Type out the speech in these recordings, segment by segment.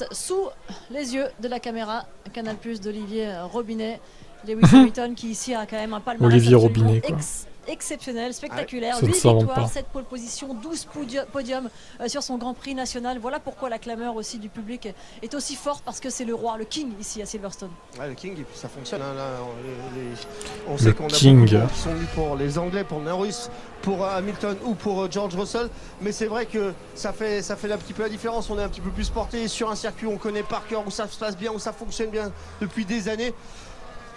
reste sous les yeux de la caméra. Canal Plus d'Olivier Robinet. Lewis Hamilton qui ici a quand même un palmarès Olivier Robinet, quoi. Exceptionnel, spectaculaire. Ça ne 8 s'invente victoires, pas. 7 pole positions, 12 podiums sur son Grand Prix national. Voilà pourquoi la clameur aussi du public est aussi forte, parce que c'est le roi, le king ici à Silverstone. Ouais, le king, et puis ça fonctionne. Hein, là, on Le sait qu'on a king. beaucoup de gens qui sont venus pour les Anglais, pour le Norris, pour Hamilton ou pour George Russell. Mais c'est vrai que ça fait un petit peu la différence. On est un petit peu plus porté sur un circuit où on connaît par cœur, où ça se passe bien, où ça fonctionne bien depuis des années.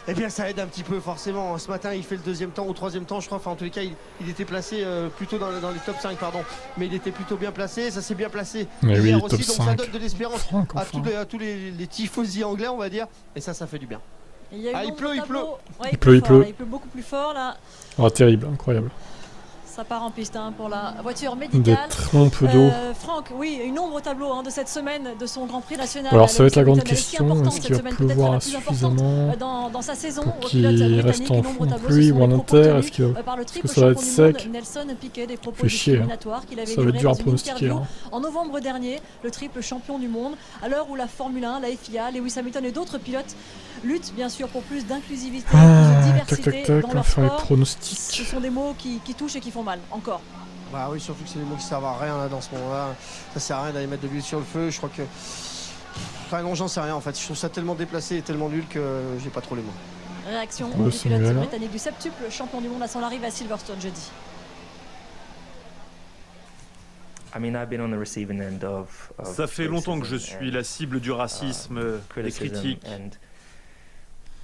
Eh bien ça aide un petit peu forcément. Ce matin il fait le deuxième temps ou troisième temps je crois. Enfin en tous les cas il était placé plutôt dans les top 5 pardon. Mais il était plutôt bien placé. Ça s'est bien placé Mais hier oui, aussi. top Donc 5. ça donne de l'espérance Franck, à enfin. tous les tifosi anglais on va dire. Et ça fait du bien. Il y a eu Ah, il nombre pleut, de il tableaux. pleut. Ouais, Il pleut, il fort, pleut. là. Il pleut beaucoup plus fort là. Ah, terrible, incroyable. Ça part en piste hein, pour la voiture Des médicale. trompes d'eau. Franck, oui, une ombre au tableau hein, de cette semaine de son Grand Prix national. Alors ça va être la grande Hamilton, elle est si question, importante est-ce cette qu'il va semaine, peut-être pleuvoir la plus importante, suffisamment dans sa saison. pour Au pilote qu'il britannique, reste en une ombre au tableau, pluie ce sont ou en les propos inter? tenus, Est-ce qu'il va... par le est-ce que triple ça va être champion du monde sec? Nelson Piquet, des propos Fait chier, hein. discriminatoires qu'il avait Ça va être livrés dur à dans une pronostiquer. interview Hein. en novembre dernier. Le triple champion du monde, à l'heure où la Formule 1, la FIA, Lewis Hamilton et d'autres pilotes luttent bien sûr pour plus d'inclusivité, plus de Ah, tac diversité tac tac, dans on va leur faire les sport. Ce pronostics. sont des mots qui touchent et qui font mal, encore. Bah oui surtout que c'est des mots qui servent à rien là, dans ce moment-là. Ça sert à rien d'aller mettre de l'huile sur le feu. Je crois que. Enfin non j'en sais rien en fait. Je trouve ça tellement déplacé et tellement nul que j'ai pas trop les mots. Réaction Ouais, du c'est pilote nul, hein. britannique du septuple champion du monde à son arrivée à Silverstone jeudi. Ça fait longtemps que je suis la cible du racisme, des critiques,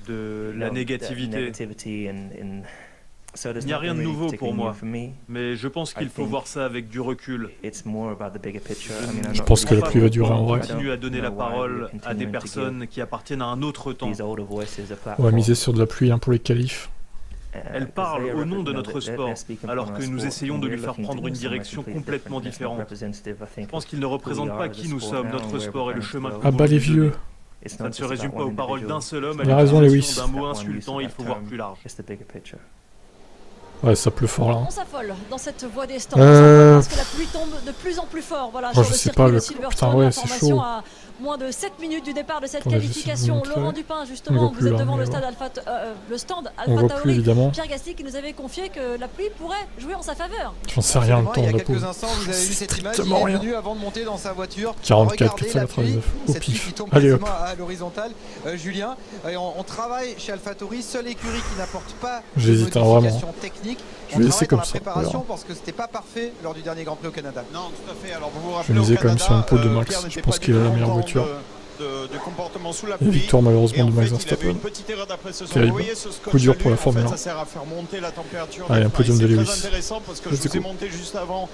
de la négativité. Il n'y a rien de nouveau pour moi, mais je pense qu'il faut voir ça avec du recul. Je pense que la pluie va durer en vrai. On continue à donner la parole à des personnes qui appartiennent à un autre temps. On va miser sur de la pluie hein, pour les qualifs. Elles parlent au nom de notre sport, alors que nous essayons de lui faire prendre une direction complètement différente. Je pense qu'ils ne représentent pas qui nous sommes, notre sport et le chemin que nous Ah bah voulons les lui vieux. donner. Ça ne se résume pas aux paroles d'un seul homme, à Il a raison, l'utilisation Lewis. d'un mot insultant, il faut voir plus large. Ouais, ça pleut fort là. On s'affole dans cette voie des stands Euh, parce que la pluie tombe de plus en plus fort. Voilà, Oh, sur je le sais circuit pas, de le- Silverstone, putain, ouais, c'est l'information chaud. à moins de 7 minutes du départ de cette Attendez, j'essaie de qualification. vous montrer. Laurent Dupin, On justement, voit vous plus, êtes là, devant mais le stand On Alpha voit plus Tauri. évidemment. Pierre Gasly qui nous avait confié que la pluie pourrait jouer en sa faveur. J'en sais rien le Il temps y a de la quelques peau. instants, vous avez vu cette image, il Strictement est rien. venu avant de monter dans sa voiture. 44, Regardez la pluie, 499 au cette pluie pif. qui tombe Allez hop. quasiment à l'horizontale. Julien, on travaille chez AlphaTauri, seule écurie qui n'apporte pas de J'hésite, hein, modifications techniques. Je vais laisser travaille dans comme la ça, préparation voilà. parce que c'était pas parfait lors du dernier Grand Prix au Canada. Non, tout à fait. Alors vous vous Je rappelez vais miser au quand même Canada, sur une pole de Max. Pierre Je n'était pense pas qu'il a du la tout meilleure content voiture. du comportement sous la Et pluie. victoire malheureusement Et de en Max fait, il avait Verstappen. une petite erreur d'appréciation. Terrible. Vous voyez ce scotch Coup dur pour la en fait, Formule 1. ça sert à faire monter la température. Allez, des un freins. podium de C'est Lewis. très intéressant parce que je Let's vous ai go. monté juste avant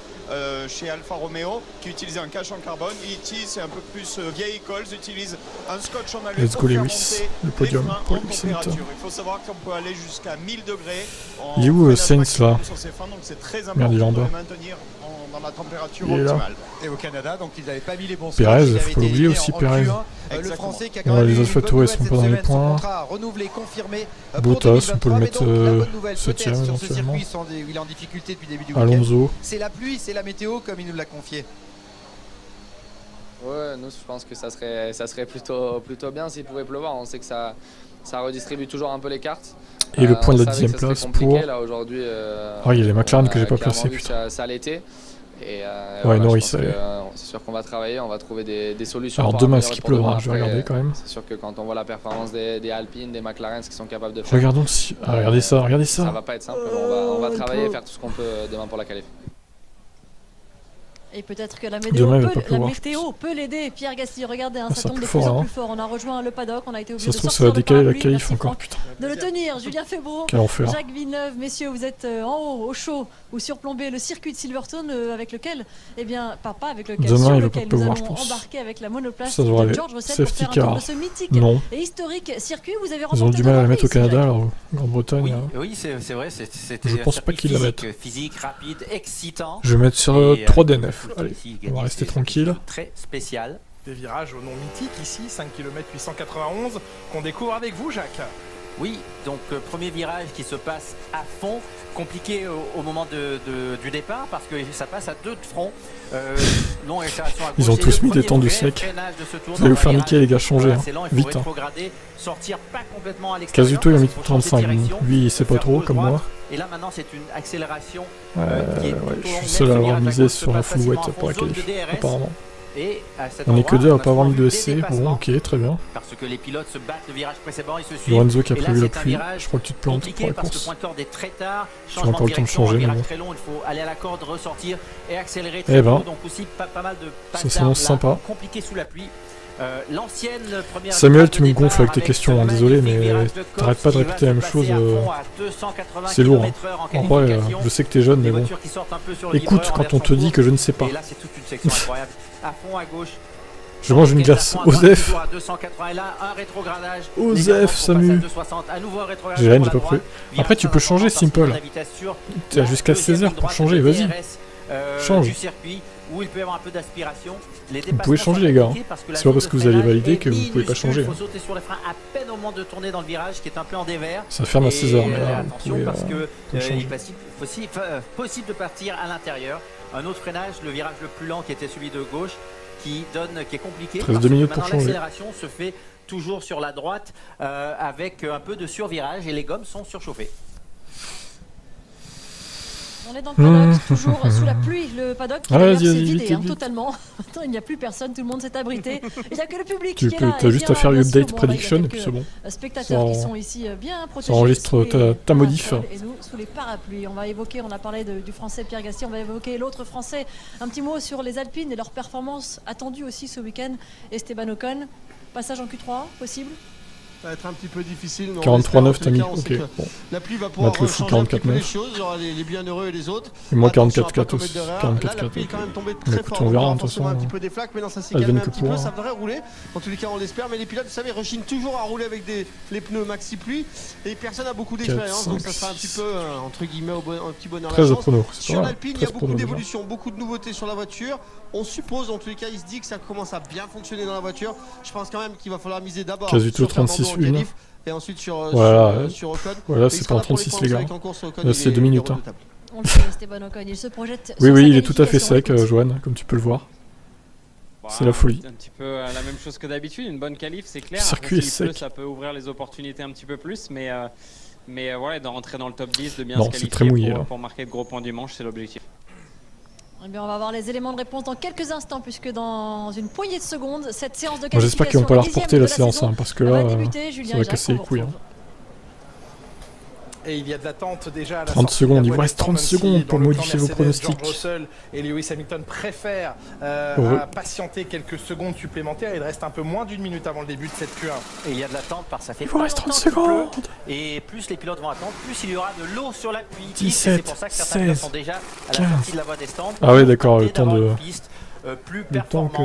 chez Alfa Romeo qui utilisait un cache en carbone. E.T. c'est un peu plus vieille école, ils utilisent un scotch en alu Let's pour go faire Lewis. monter Le podium les freins pour en Lewis température. Hamilton. Il faut savoir qu'on peut aller jusqu'à 1000 degrés. Il est où, Sainz, là? Sur ces freins, donc c'est très Merde, important il est en de bas. les maintenir dans la température Il est là. optimale. Et au Canada, donc ils n'avaient pas mis les bons Pérez, scotch, il faut avait pas été l'oublier éliminé aussi, en Pérez. Q1. Le Exactement. Français qui a Bon, quand même les eu une AlphaTauri, bonne elles sont nouvelle pas dans cette les semaine, son points. contrat renouvelé, confirmé pour Bottas, on 2023, peut le mais mettre donc la bonne nouvelle, 7ème peut-être sur ce éventuellement. circuit il est en difficulté depuis le début du week-end. Alonso. C'est la pluie, c'est la météo comme il nous l'a confié. Ouais, nous je pense que ça serait plutôt bien s'il pouvait pleuvoir. On sait que ça redistribue toujours un peu les cartes. Et le point de On la savait 10ème que ça serait place compliqué, pour... là aujourd'hui. Ah, il y a les McLaren que j'ai pas clairement placés, vu que putain. ça l'était. Et Ouais, je Norris, pense allez. que, c'est sûr qu'on va travailler, on va trouver des solutions. Alors pour demain, améliorer est-ce qu'il pour demain. pleuvra? Je vais Après, regarder quand même. C'est sûr que quand on voit la performance des Alpines, des McLaren, ce qu'ils sont capables de faire, Regardons si... Ah, regardez ça, regardez ça ça. va pas être simple. Mais on va travailler et faire tout ce qu'on peut demain pour la qualif. Et peut-être que la Demain, il va pas la pleuvoir, météo peut l'aider. Pierre Gasly, regardez, hein, Ah, ça ça tombe de pleut plus fort, en hein. plus fort. On a rejoint le paddock, on a été obligé Ça de se trouve, ça sortir va le décaler la parapluie. qualif Merci, encore, Franck, putain. de le tenir. Julien Febvreau, Quel enfer. Jacques Villeneuve, messieurs, vous êtes en haut, au chaud, ou surplombez le circuit de Silverstone avec lequel, eh bien, pas avec lequel, Demain, sur il va lequel pas nous pleuvoir, je allons pense. embarquer avec la monoplace Ça devrait de aller. George Russell pour Safety faire un tour car. de ce mythique Non. et historique circuit. Vous avez Ils ont remporté du mal à la Grand mettre au Prix ici, Canada, Jacques. alors Grande-Bretagne. Oui, hein. oui c'est vrai, c'était Je un pense pas circuit qu'ils la physique, mettent. physique, rapide, excitant. Je vais mettre sur Et, 3 DNF. écoute, Allez, ici, on va gagner, rester c'est tranquille. quelque chose de très spécial. Des virages au nom mythique ici, 5 km 891, qu'on découvre avec vous Jacques. Oui, donc premier virage qui se passe à fond, compliqué au moment du départ parce que ça passe à 2 de front. Longue accélération à gauche. Ils ont tous mis des temps de sec. Vous allez vous faire niquer les gars, changez, hein. Vite. Hein. Sortir pas complètement à l'extérieur. Kazuto il a mis 35, lui il sait pas trop comme moi. Et là maintenant c'est une accélération qui est je suis seul à avoir misé sur la full wet pour la qualif, apparemment. On n'est que 2 à pas avoir mis de SC, bon ok, très bien. Parce que les pilotes se battent, le virage précédent, ils se suivent. Lorenzo qui a prévu la pluie, je crois que tu te plantes pour la parce course. que le point de corde est très tard, tu n'as pas le temps de changer, mais bon. très long, il faut aller à la corde, ressortir et accélérer très tôt, donc aussi pas mal de ça s'annonce sympa. Compliqué sous la pluie. Samuel, tu me gonfles avec tes questions, hein, désolé, mais t'arrêtes pas de répéter la même chose. C'est lourd. Hein. En vrai, je sais que t'es jeune, mais bon. Écoute quand on te dit que je ne sais pas. Je mange une glace. Osef. Osef, Samu. J'ai rien, j'ai pas pris. Après, tu peux changer, Simple. Tu as jusqu'à 16h pour changer, vas-y. Change. Où il peut y avoir un peu d'aspiration. Vous pouvez changer les gars, c'est pas parce que vous allez valider que vous pouvez pas changer. Il faut sauter sur les freins à peine au moment de tourner dans le virage qui est un peu en dévers. Ça ferme à 16h, mais là, attention parce que il est possible de partir à l'intérieur. Un autre freinage, le virage le plus lent qui était celui de gauche, qui est compliqué. 13 minutes pour changer. L'accélération se fait toujours sur la droite avec un peu de survirage et les gommes sont surchauffées. On est dans le paddock, toujours sous la pluie, le paddock qui s'est vidé totalement. Maintenant, il n'y a plus personne, tout le monde s'est abrité. Il n'y a que le public qui est là. Tu as juste à faire l'update prediction et puis c'est bon. Spectateurs qui sont ici bien protégés. Ça enregistre ta modif. Et nous, sous les parapluies. On a parlé du français Pierre Gasly, on va évoquer l'autre français. Un petit mot sur les Alpines et leur performance attendue aussi ce week-end. Esteban Ocon, passage en Q3, possible ? Ça va être un petit peu difficile. 43-9 t'as mis, ok. Bon. La pluie va pouvoir changer un petit peu les choses, il y aura les bienheureux et les autres. Et moi 44-4 aussi. Là, la pluie est quand même tombée très fort. On verra de toute façon. Un petit peu des flaques, mais non, ça s'est calmé un petit peu, ça devrait rouler. En tous les cas, on l'espère. Mais les pilotes, vous savez, rechignent toujours à rouler avec les pneus maxi pluie. Et personne n'a beaucoup d'expérience, donc ça sera un petit peu, entre guillemets, un petit bonheur à la chance. Sur l'Alpine, il y a beaucoup d'évolutions, beaucoup de nouveautés sur la voiture. On suppose, en tous les cas, il se dit que ça commence à bien fonctionner dans la voiture. Je pense quand même qu'il va falloir miser d'abord sur 36 et ensuite sur Ocon. Voilà, c'est pas en 36 les gars. Là, c'est 2 minutes. Hein. On le sait, Esteban Ocon, il se projette. Oui, il est tout à fait sec, Johan, comme tu peux le voir. C'est la folie. Un petit peu la même chose que d'habitude, une bonne qualif, c'est clair. Le circuit est sec. Ça peut ouvrir les opportunités un petit peu plus, mais voilà, de rentrer dans le top 10, de bien se qualifier très mouillé, pour marquer de gros points du manche, c'est l'objectif. Eh bien, on va avoir les éléments de réponse dans quelques instants, puisque dans une poignée de secondes, cette séance de qualification. J'espère qu'ils vont pas la reporter la séance, parce que là, ça va casser les couilles. Et il y a de l'attente déjà à la 30 secondes, il vous reste 30 secondes pour modifier vos pronostics. George Russell et Lewis Hamilton préfèrent patienter quelques secondes supplémentaires. Il reste un peu moins d'une minute avant le début de cette Q1. Et il y a de l'attente parce que ça fait il vous reste 30 secondes. Et plus les pilotes vont attendre, plus il y aura de l'eau sur la pluie. 17, c'est pour ça que certains pilotes sont déjà à la sortie de la voie des stands. Ah ouais, d'accord, le temps de... plus le temps que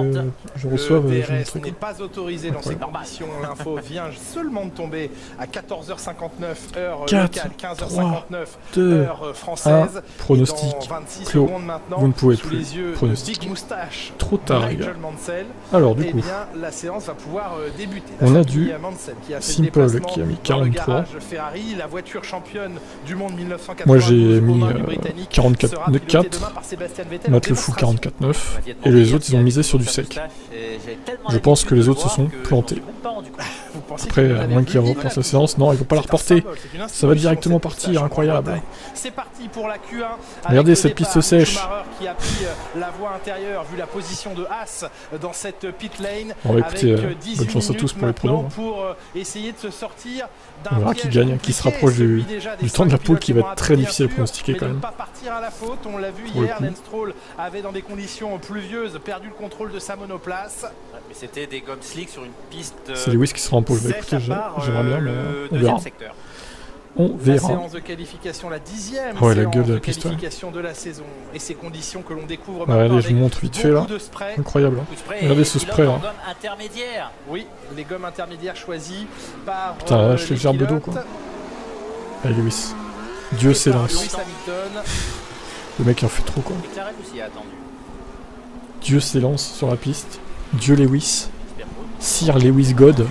je reçoive le DRS n'est pas autorisé dans ces conditions. L'info vient seulement de tomber à 14h59 heure locale, 15h59 heure française. Pronostic clos. Vous ne pouvez plus pronostiquer. Trop tard, les gars. Alors du coup, la séance va pouvoir débuter. On a du Simple qui a mis 43. Ferrari, la voiture championne du monde 1980. Moi j'ai mis 44,4. Matt Le Fou 44,9. Et les autres, ils ont misé sur du sec. Je pense que les autres se sont plantés. Après, à moins qu'ils reprennent la séance, non, ils vont pas la reporter. Ça va directement partir, incroyable. C'est parti pour la Q1. Regardez cette piste sèche. Qui a pris la voie intérieure, vu la position de Haas dans cette pit lane. On va écouter, bonne chance à tous pour les pronos. Pour essayer de se sortir on verra qui gagne, qui se rapproche du temps de la pole qui va être très difficile à pronostiquer quand même. Pas partir à la faute, on l'a vu hier, Lance Stroll avait dans des conditions pluvieuses perdu le contrôle de sa monoplace. Mais c'était des gommes slick sur une piste. C'est Lewis qui sera en pole. Bah, écoutez, j'aimerais bien, mais on verra. On verra. La séance de qualification, la 10e séance de qualification de la saison. Et ces conditions que l'on découvre maintenant. Allez, je vous montre vite fait là. Incroyable. Regardez ce spray là. Oui, les gommes intermédiaires choisies par. Putain, là, je fais le gerbe d'eau quoi. Allez, Lewis. Dieu s'élance. Le mec il en fait trop quoi. Dieu s'élance sur la piste. Dieu Lewis. Sir Lewis God. Là,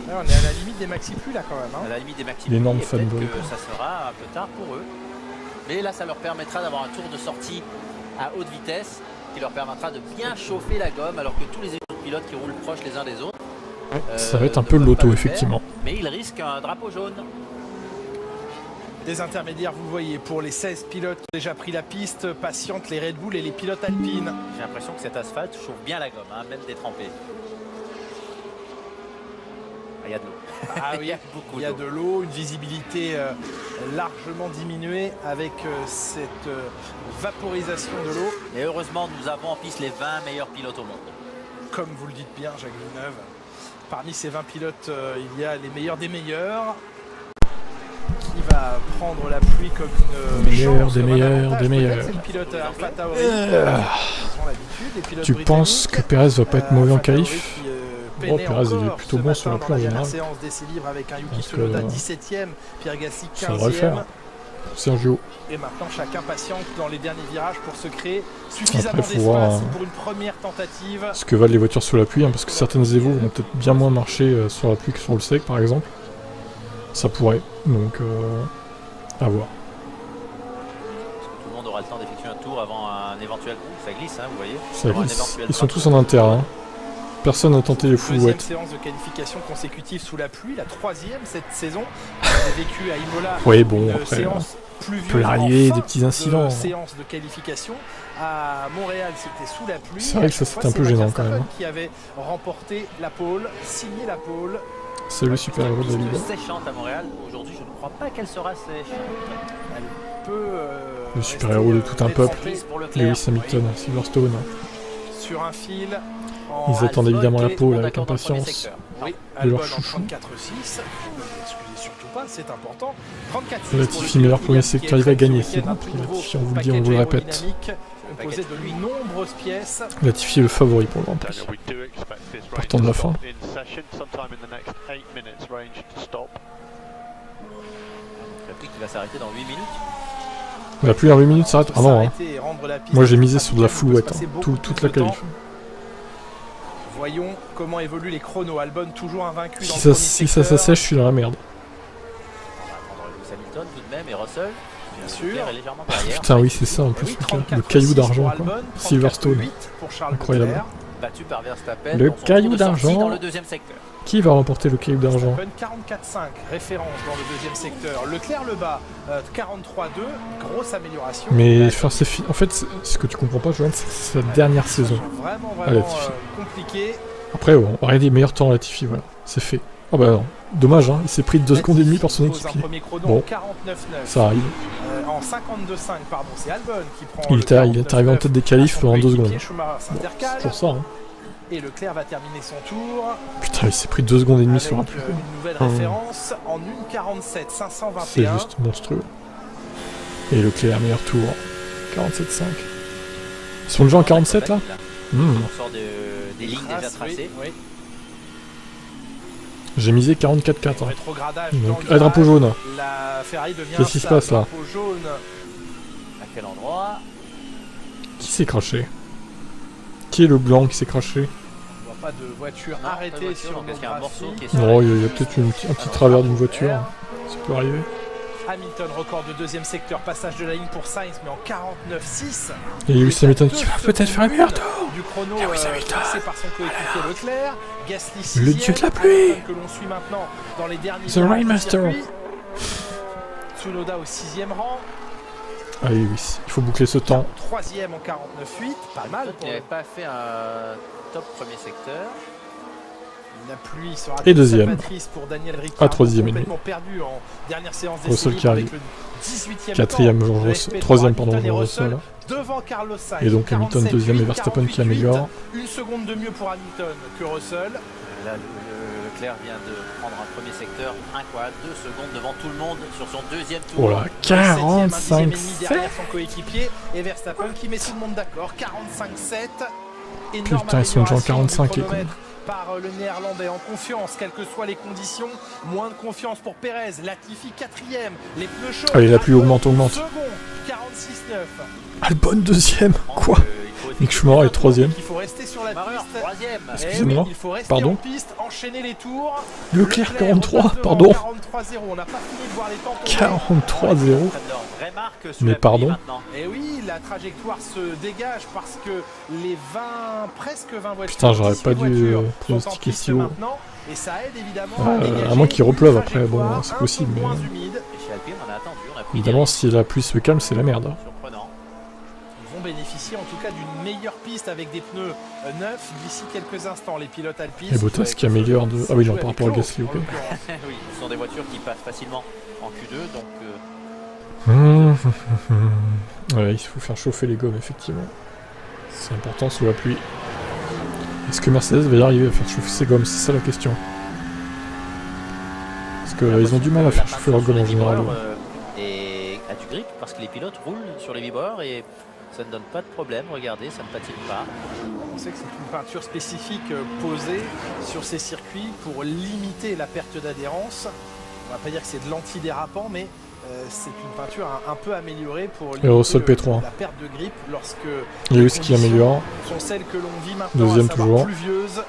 on est à la limite des maxi pluies là quand même. Hein. À la limite des maxi l'énorme pluies, peut-être fanboy, que ça sera un peu tard pour eux. Mais là, ça leur permettra d'avoir un tour de sortie à haute vitesse qui leur permettra de bien chauffer la gomme alors que tous les autres pilotes qui roulent proches les uns des autres. Ça va être un peu l'auto, effectivement. Mais ils risquent un drapeau jaune. Des intermédiaires, vous le voyez, pour les 16 pilotes qui ont déjà pris la piste, patientent les Red Bull et les pilotes alpines. J'ai l'impression que cet asphalte chauffe bien la gomme, hein, même détrempée. Il y a de l'eau. Ah oui, il y a de l'eau, une visibilité largement diminuée avec cette vaporisation de l'eau. Et heureusement, nous avons en piste les 20 meilleurs pilotes au monde. Comme vous le dites bien, Jacques Villeneuve, parmi ces 20 pilotes, il y a les meilleurs des meilleurs. Qui va prendre la pluie comme une chance, des meilleurs. C'est le pilote Alpha Tauri. Tu penses que Pérez va pas être mauvais en qualif? Bon, Pérez il est plutôt bon sur la pluie en général. Parce que ça devrait le faire. Sergio. Et maintenant chacun patiente dans les derniers virages pour se créer suffisamment d'espace pour une première tentative. Ce que valent les voitures sous la pluie, hein, parce que certaines Evo vont peut-être bien moins marcher sur la pluie que sur le sec par exemple. Ça pourrait, donc à voir. Tout le monde aura le temps d'effectuer un tour avant un éventuel coup. Ça glisse, hein, vous voyez. Ça glisse. Ils sont tous en inter. Hein. Personne n'a tenté les full wet. Deuxième séance de qualification consécutive sous la pluie, la troisième cette saison. On a vécu à Imola oui, bon, une après, séance il peut arriver des petits incidents. Séance de qualification. À Montréal, c'était sous la pluie. C'est vrai que ça c'était un peu gênant quand même. Qui avait remporté la pole, signé la pole. C'est le super héros de la Ligue. Séchante à Montréal. Aujourd'hui, je ne crois pas qu'elle sera sèche. Elle peut. Le super héros de tout un peuple. Lewis Hamilton à Silverstone. Sur un fil. Ils attendent évidemment la pole avec impatience. Oui, Albon en 34-6. Excusez surtout pas, c'est important. 34-6. Latifi meilleur premier secteur, il va gagner. C'est bon, Latifi, on vous le dit, on vous le répète. Composé de nombreuses pièces. Latifi est le favori pour le Grand Prix. Partant de la fin. Qui va s'arrêter dans 8 minutes. La pluie en 8 minutes s'arrête. Ah non, hein. Moi j'ai misé sur de la flouette, hein. Toute la qualif. Voyons comment évoluent les chronos. Albon toujours invaincu dans le premier si ça s'assèche, je suis dans la merde. On va attendre Lewis Hamilton tout de même et Russell. Bien sûr. Est légèrement derrière. Putain oui c'est ça en plus. Le caillou d'argent quoi. Silverstone. Incroyable. Battu par Verstappen. Le caillou d'argent. Dans le deuxième secteur. Qui va remporter le caillou d'argent? 44,5 référence dans le deuxième secteur. Leclerc le bat 43,2, grosse amélioration. Mais en fait, ce que tu comprends pas, Johan, c'est sa dernière saison. Vraiment compliqué. Après, on va regarder les meilleurs temps à Latifi, voilà, c'est fait. Oh bah non, dommage, hein, il s'est pris 2 secondes et demie par son équipier. Bon, ça arrive. En 52,5, pardon, c'est Albon qui prend. Il est arrivé en tête des qualifs pendant 2 secondes. Bon, c'est pour ça, hein. Et Leclerc va terminer son tour. Putain, il s'est pris 2 secondes et demie sur un truc. Une nouvelle référence en 1,47, 521. C'est juste monstrueux. Et Leclerc, meilleur tour, 47,5. Ils sont déjà en 47 là? On sort des lignes déjà tracées. Oui. J'ai misé 44,4. Hein. Donc, drapeau jaune. Qu'est-ce qui se passe là? À quel endroit? Qui s'est craché? Qui est le blanc qui s'est craché? Pas de voiture arrêtée sur le graphique. Non, il y a peut-être un petit travers d'une voiture. Ça peut arriver. Hamilton, record de deuxième secteur, passage de la ligne pour Sainz, mais en 49,6. Et Lewis Hamilton qui va peut-être faire un meilleur tour. Du chrono fixé par son coéquipier Leclerc. Gasly le dieu de la pluie. Que l'on suit maintenant dans les derniers The Rainmaster. Tsunoda au 6e rang. Ah oui, il faut boucler ce temps. 3e en 49,8, pas mal. Il n'avait pas fait un top premier secteur. La pluie sera et deuxième. Pour Daniel Ricciardo, troisième complètement perdu en dernière séance Russell qui arrive. 4e, George Russell. 3e, pardon, George Russell. Devant Carlos Sainz. Et donc Hamilton 2e et Verstappen qui améliore. Une seconde de mieux pour Hamilton que Russell. Là, Leclerc vient de prendre un premier secteur, un quad, 2 secondes devant tout le monde sur son deuxième tour. Oh là, 45 derrière son coéquipier et Verstappen qui met tout le monde d'accord. 45-7. Putain, ils sont déjà en 45 les cons. Par le néerlandais en confiance, quelles que soient les conditions. Moins de confiance pour Pérez. Latifi 4e. Les pneus chauds. Allez, la pluie augmente. Second, 46-9. Albon deuxième. Quoi? Mick Schumacher est troisième. Il faut rester sur la piste. Troisième. Excusez-moi. Il faut rester Pardon. en piste, enchaîner les tours. Leclerc 43, pardon. 43-0, on n'a pas fini de voir les temps tomber. 43-0. Mais pardon. Et oui, la trajectoire se dégage parce que les 20, presque 20 voitures. Putain, j'aurais pas dû pronostiquer si haut. Et ça aide évidemment À moins qu'il repleuve après, bon, c'est possible. Mais... Et chez Alpine, on a attendu, on a pris évidemment, si la pluie se calme, c'est la merde. surprenant. Ils vont bénéficier en tout cas d'une meilleure piste avec des pneus neufs d'ici quelques instants. Les pilotes alpinistes. Et Bottas qui améliore de. Ah oui, non, par rapport à Gasly, ok. Oui, ce sont des voitures qui passent facilement en Q2, donc Ouais, il faut faire chauffer les gommes, effectivement. C'est important sous la pluie. Est-ce que Mercedes va y arriver à faire chauffer ses gommes? C'est ça la question. Parce qu'ils ont du mal à faire chauffer leurs gommes en général. et a du grip parce que les pilotes roulent sur les vibreurs et ça ne donne pas de problème. Regardez, ça ne patine pas. On sait que c'est une peinture spécifique posée sur ces circuits pour limiter la perte d'adhérence. On va pas dire que c'est de l'antidérapant, mais c'est une peinture un peu améliorée pour limiter P3. la perte de grip lorsque Lewis qui améliore. sont celles que l'on vit maintenant, deuxième à savoir toujours. pluvieuse.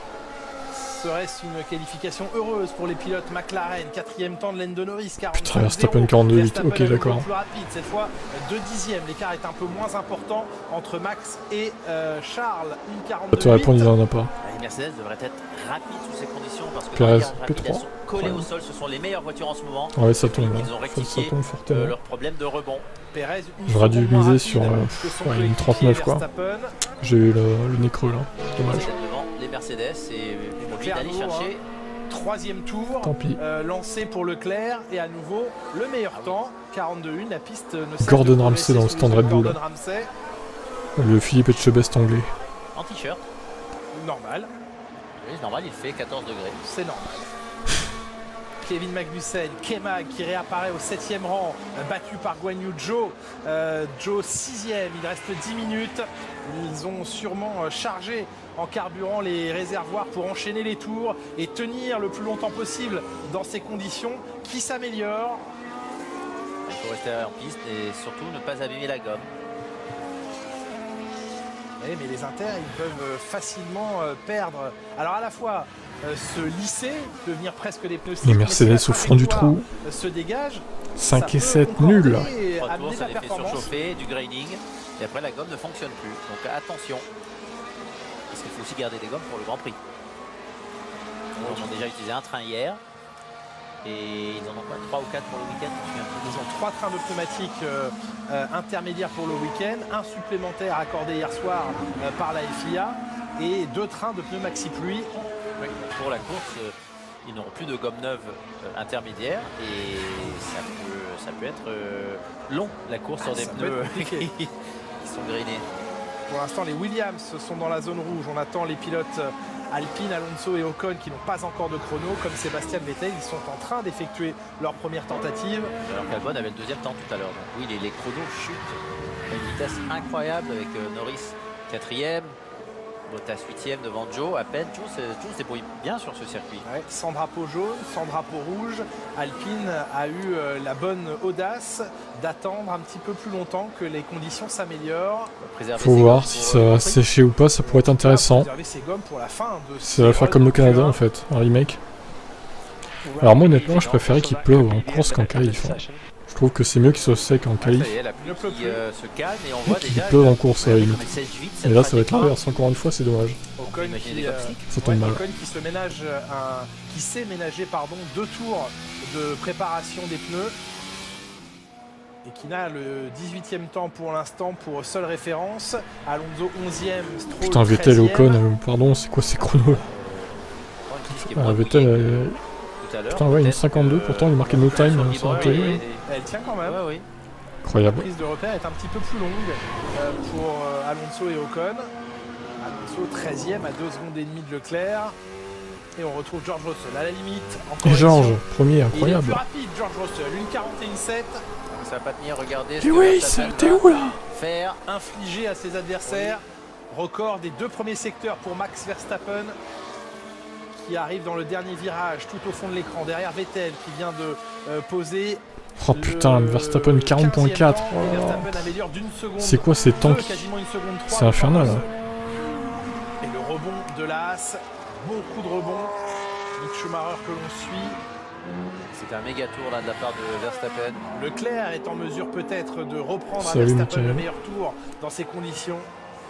Serait-ce une qualification heureuse pour les pilotes McLaren? 4e temps de Lando Norris, 40. Putain, Verstappen 42-8, ok d'accord. Plus rapide, cette fois 2 dixièmes. L'écart est un peu moins important entre Max et Charles. Une 42. Tu réponds, il n'en a pas. Les Mercedes devraient être rapides sous ces conditions parce que Perez, elles P3. sont collées au sol. Ce sont les meilleures voitures en ce moment. Ouais, ça tombe. Ils ont rectifié Ça tombe fortement. leur problème de rebond. Perez, J'aurais dû miser sur une 39 quoi. J'ai eu le nez creux là. Dommage. Devant les Mercedes et pour lui d'aller chercher. 3e tour, Tant pis. lancé pour Leclerc et à nouveau le meilleur temps, 42-1, la piste ne cesse Gordon de Ramsay dans le stand Red Bull. Gordon Ramsay, Le Philippe Etchebest anglais. En t-shirt. normal, Oui, c'est normal, il fait 14 degrés. c'est normal. Kevin Magnussen, K-Mag qui réapparaît au 7e rang, battu par Guan Yu Zhou. Zhou 6e, il reste 10 minutes. Ils ont sûrement chargé en carburant les réservoirs pour enchaîner les tours et tenir le plus longtemps possible dans ces conditions qui s'améliorent. Il faut rester en piste et surtout ne pas abîmer la gomme. Oui, mais les inters, ils peuvent facilement perdre. Alors à la fois se lisser, devenir presque des pneus. Les Mercedes au fond du trou. Se dégagent. 5 et 7, nul. 3 tours, ça les fait surchauffer, du graining. Et après, la gomme ne fonctionne plus. Donc attention. Parce qu'il faut aussi garder des gommes pour le Grand Prix. Ils ont déjà utilisé un train hier. Et ils en ont quoi, 3 ou 4 pour le week-end? Ils ont 3 trains de pneumatiques intermédiaires pour le week-end, un supplémentaire accordé hier soir par la FIA et 2 trains de pneus maxi pluie. Oui, pour la course, ils n'auront plus de gomme neuve intermédiaire et ça peut être long la course sur des pneus qui sont grainés. Pour l'instant, les Williams sont dans la zone rouge. On attend les pilotes Alpine, Alonso et Ocon qui n'ont pas encore de chrono, comme Sébastien Vettel. Ils sont en train d'effectuer leur première tentative. Alors qu'Albon avait le 2e temps tout à l'heure. Donc oui, les chronos chutent à une vitesse incroyable avec Norris 4e, Bottas 8e devant Zhou. À peine, Zhou se débrouille bien sur ce circuit. Ouais, sans drapeau jaune, sans drapeau rouge. Alpine a eu la bonne audace d'attendre un petit peu plus longtemps que les conditions s'améliorent. Faut voir si ça va sécher ou pas, ça pourrait être intéressant. Ça va faire comme le Canada en fait, un remake. Alors moi honnêtement je préférais qu'il pleuve en course qu'en qualif. Je trouve que c'est mieux qu'il soit sec en qualif. Qu'il pleuve en course à la limite. Et là ça va être l'inverse encore une fois, c'est dommage. Ça tombe mal. Ocon qui s'est ménagé 2 tours de préparation des pneus. Et qui n'a le 18e temps pour l'instant pour seule référence. Alonso 11e, Stroll 13e. Putain, Vettel et Ocon, pardon, c'est quoi ces chronos là? Vettel, putain, ouais, une 52, pourtant il marquait no time sur un télé. Elle tient quand même. Ouais, oui. Incroyable. La prise de repère est un petit peu plus longue pour Alonso et Ocon. Alonso 13e à 2 secondes et demie de Leclerc. Et on retrouve George Russell à la limite. Et George, premier, incroyable. Il est plus rapide, George Russell, une 41,7. Ça va pas tenir, regardez. T'es où là? Faire infligé à ses adversaires. Record des 2 premiers secteurs pour Max Verstappen qui arrive dans le dernier virage, tout au fond de l'écran, derrière Vettel qui vient de poser. Oh putain, Verstappen 40.4. C'est quoi ces temps? C'est infernal. Hein. Et le rebond de l'As, beaucoup de rebonds. Mick Schumacher que l'on suit. C'était un méga tour là de la part de Verstappen. Leclerc est en mesure peut-être de reprendre à Verstappen le meilleur tour dans ces conditions.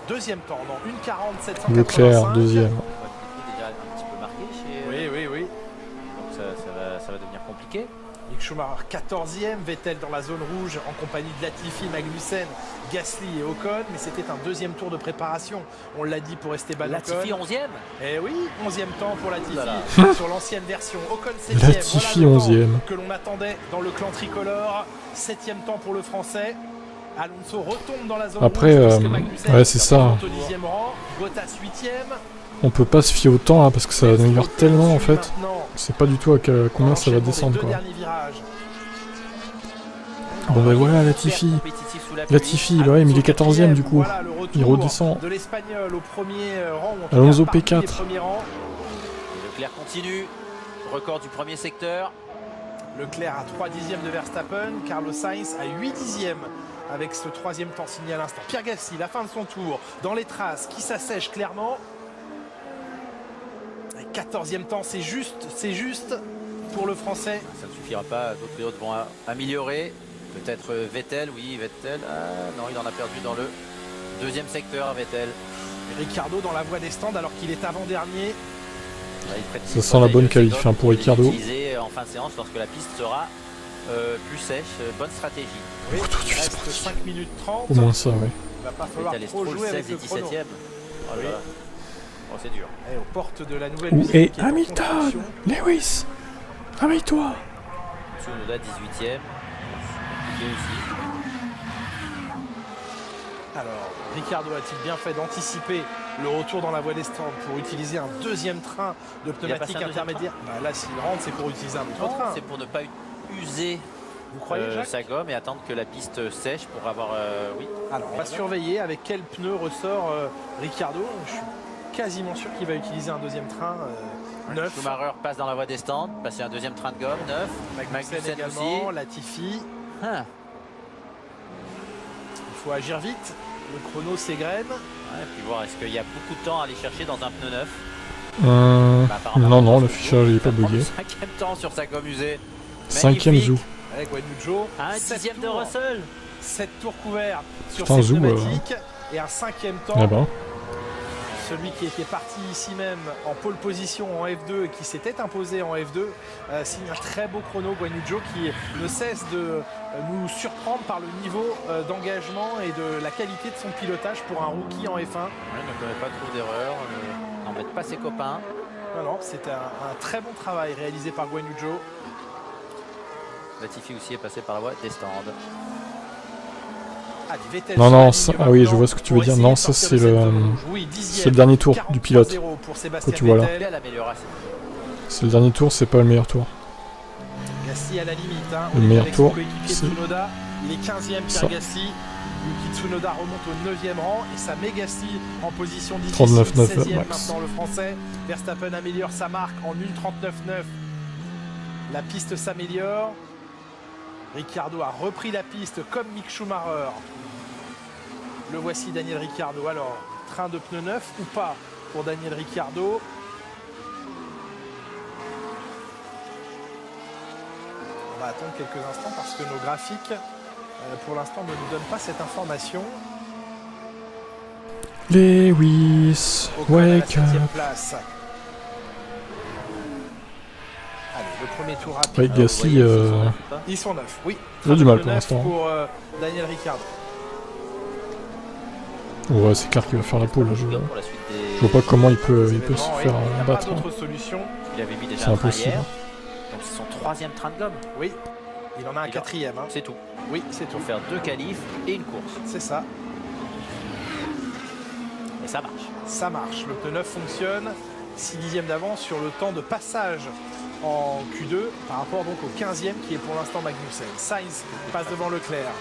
Deuxième temps, non, 1:40.785. Leclerc, deuxième. Déjà un petit peu marqué chez... Oui. Donc ça va devenir compliqué. Mick Schumacher 14e, Vettel dans la zone rouge en compagnie de Latifi, Magnussen, Gasly et Ocon, mais c'était un deuxième tour de préparation, on l'a dit pour Esteban Ocon. Latifi 11e. Eh oui, 11e temps pour Latifi sur l'ancienne version. Ocon 7e, Latifi voilà 11e. Que l'on attendait dans le clan tricolore. 7e temps pour le français. Alonso retombe dans la zone après, rouge. ouais, c'est ça. Au 10e rang, Bottas 8e. On peut pas se fier au temps hein, parce que ça améliore tellement en fait. C'est pas du tout à combien ça va descendre quoi. Bon ben voilà Latifi. Latifi, bah ouais mais il est 14ème du coup. Il redescend. Alonso P4. Leclerc continue. Record du premier secteur. Leclerc à 3 dixièmes de Verstappen. Carlos Sainz à 8 dixièmes avec ce troisième temps signé à l'instant. Pierre Gasly, la fin de son tour. Dans les traces qui s'assèche clairement. 14e temps, c'est juste pour le français. Ça ne suffira pas, d'autres pilotes vont améliorer. Peut-être Vettel, oui, Vettel. Ah, non, il en a perdu dans le deuxième secteur, Vettel. Et Ricciardo dans la voie des stands alors qu'il est avant-dernier. Ça sent la bonne qualif pour Ricciardo. Utilisé en fin de séance lorsque la piste sera plus sèche. Bonne stratégie. Oui, il reste 5 minutes 30. Au moins ça, ouais. Il va pas falloir trop jouer avec le chrono. 17e. Oh là là. Oh, c'est dur. Et aux portes de la nouvelle usine. Et Hamilton, Lewis, réveille-toi. Tsunoda 18e. Alors, Ricciardo a-t-il bien fait d'anticiper le retour dans la voie des stands pour utiliser un deuxième train de pneumatique intermédiaire? Bah là, s'il rentre, c'est pour utiliser un autre train. C'est pour ne pas user sa gomme et attendre que la piste sèche pour avoir... oui. Alors, on va surveiller avec quel pneu ressort Ricciardo. Je suis quasiment sûr qu'il va utiliser un deuxième train neuf. Schumacher passe dans la voie des stands, passer un deuxième train de gomme, neuf. Magnussen également, aussi. Latifi. Il faut agir vite, le chrono s'égrène. Ouais, puis voir est-ce qu'il y a beaucoup de temps à aller chercher dans un pneu neuf. Non, le fichage il est pas bugué. 5e temps sur sa gomme usée. 5e Zou. Avec Guanyu Zhou. Un 10e de Russell. 7 tours couverts sur ses pneumatiques. Et un 5e temps. Ah ben. Celui qui était parti ici même en pole position en F2 et qui s'était imposé en F2 signe un très beau chrono. Guanyu Zhou qui ne cesse de nous surprendre par le niveau d'engagement et de la qualité de son pilotage pour un rookie en F1. Ouais, ne commet pas trop d'erreurs, n'embête pas ses copains. Non, c'était un très bon travail réalisé par Guanyu Zhou. Latifi aussi est passé par la voie des stands. Non, ça, ah oui, je vois ce que tu veux dire. Non, ça c'est le dernier tour du pilote que tu vois là. C'est le dernier tour, c'est pas le meilleur tour. Gasly à la limite. Le meilleur tour, c'est Tsunoda. Il est 15e, Pierre Gasly. Yuki Tsunoda remonte au 9e rang et ça met Gasly en position difficile. 16e maintenant le français. Verstappen améliore sa marque en 1:39.9. La piste s'améliore. Ricciardo a repris la piste comme Mick Schumacher. Le voici Daniel Ricciardo. Alors, train de pneus neuf ou pas pour Daniel Ricciardo? On va attendre quelques instants parce que nos graphiques, pour l'instant, ne nous donnent pas cette information. Lewis, wake up. Place. Allez, le premier tour rapide. Ouais, Gasly, ils sont neufs, oui. Il a du mal pour l'instant. Pour Daniel Ricciardo. Ouais, c'est clair qu'il va faire la pole. Je vois pas comment il peut se faire battre. Il avait mis déjà un train hier. Donc c'est son 3e train de gomme. Oui, il en a un 4e. Hein. C'est tout. Oui, c'est tout. Pour faire 2 qualifs et une course. C'est ça. Et ça marche. Ça marche. Le pneu neuf fonctionne. 6 dixièmes d'avance sur le temps de passage en Q2 par rapport donc au 15e qui est pour l'instant Magnussen. Sainz passe devant Leclerc.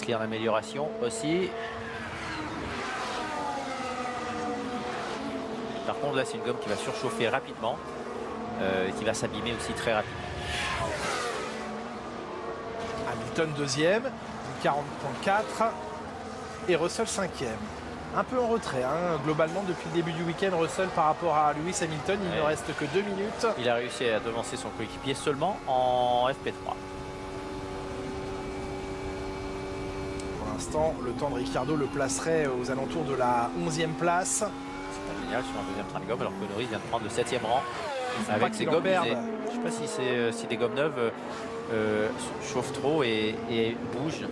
qui est en amélioration aussi. Par contre là c'est une gomme qui va surchauffer rapidement, qui va s'abîmer aussi très rapidement. Hamilton deuxième, 40.4 et Russell cinquième. Un peu en retrait, hein. Globalement depuis le début du week-end, Russell par rapport à Lewis Hamilton, il ne reste que 2 minutes. Il a réussi à devancer son coéquipier seulement en FP3. Pour l'instant, le temps de Ricciardo le placerait aux alentours de la 11e place. C'est pas génial sur un deuxième train de gomme alors que Norris vient de prendre le 7e rang. Avec ses gommes usées. Je ne sais pas si des gommes neuves chauffent trop et bougent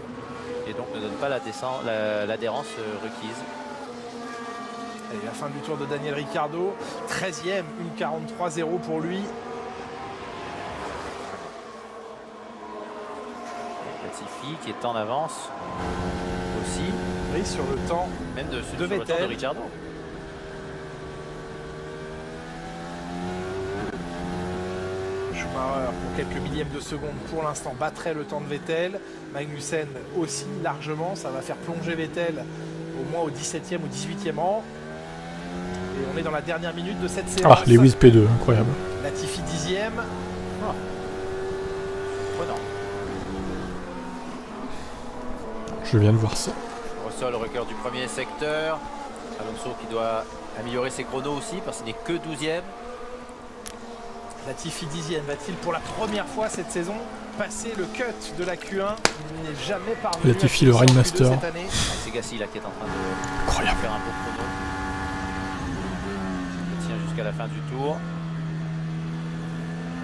et donc ne donnent pas l'adhérence requise. Et la fin du tour de Daniel Ricciardo, 13e, une 43.0 pour lui. Latifi qui est en avance aussi. Oui, sur le temps même de Vettel. Le temps de Ricciardo. Schumacher pour quelques millièmes de seconde pour l'instant battrait le temps de Vettel. Magnussen aussi largement, ça va faire plonger Vettel au moins au 17e ou 18e rang. Et on est dans la dernière minute de cette séance. Ah, Lewis P2, incroyable. Latifi 10e. Prenant. Je viens de voir ça. Russell, le record du premier secteur. Alonso qui doit améliorer ses chronos aussi parce qu'il n'est que 12e. Latifi 10e, va-t-il pour la première fois cette saison passer le cut de la Q1? Il n'est jamais parvenu. Latifi, le Rainmaster. C'est Gasly là qui est en train de faire un beau chrono. Il tient jusqu'à la fin du tour.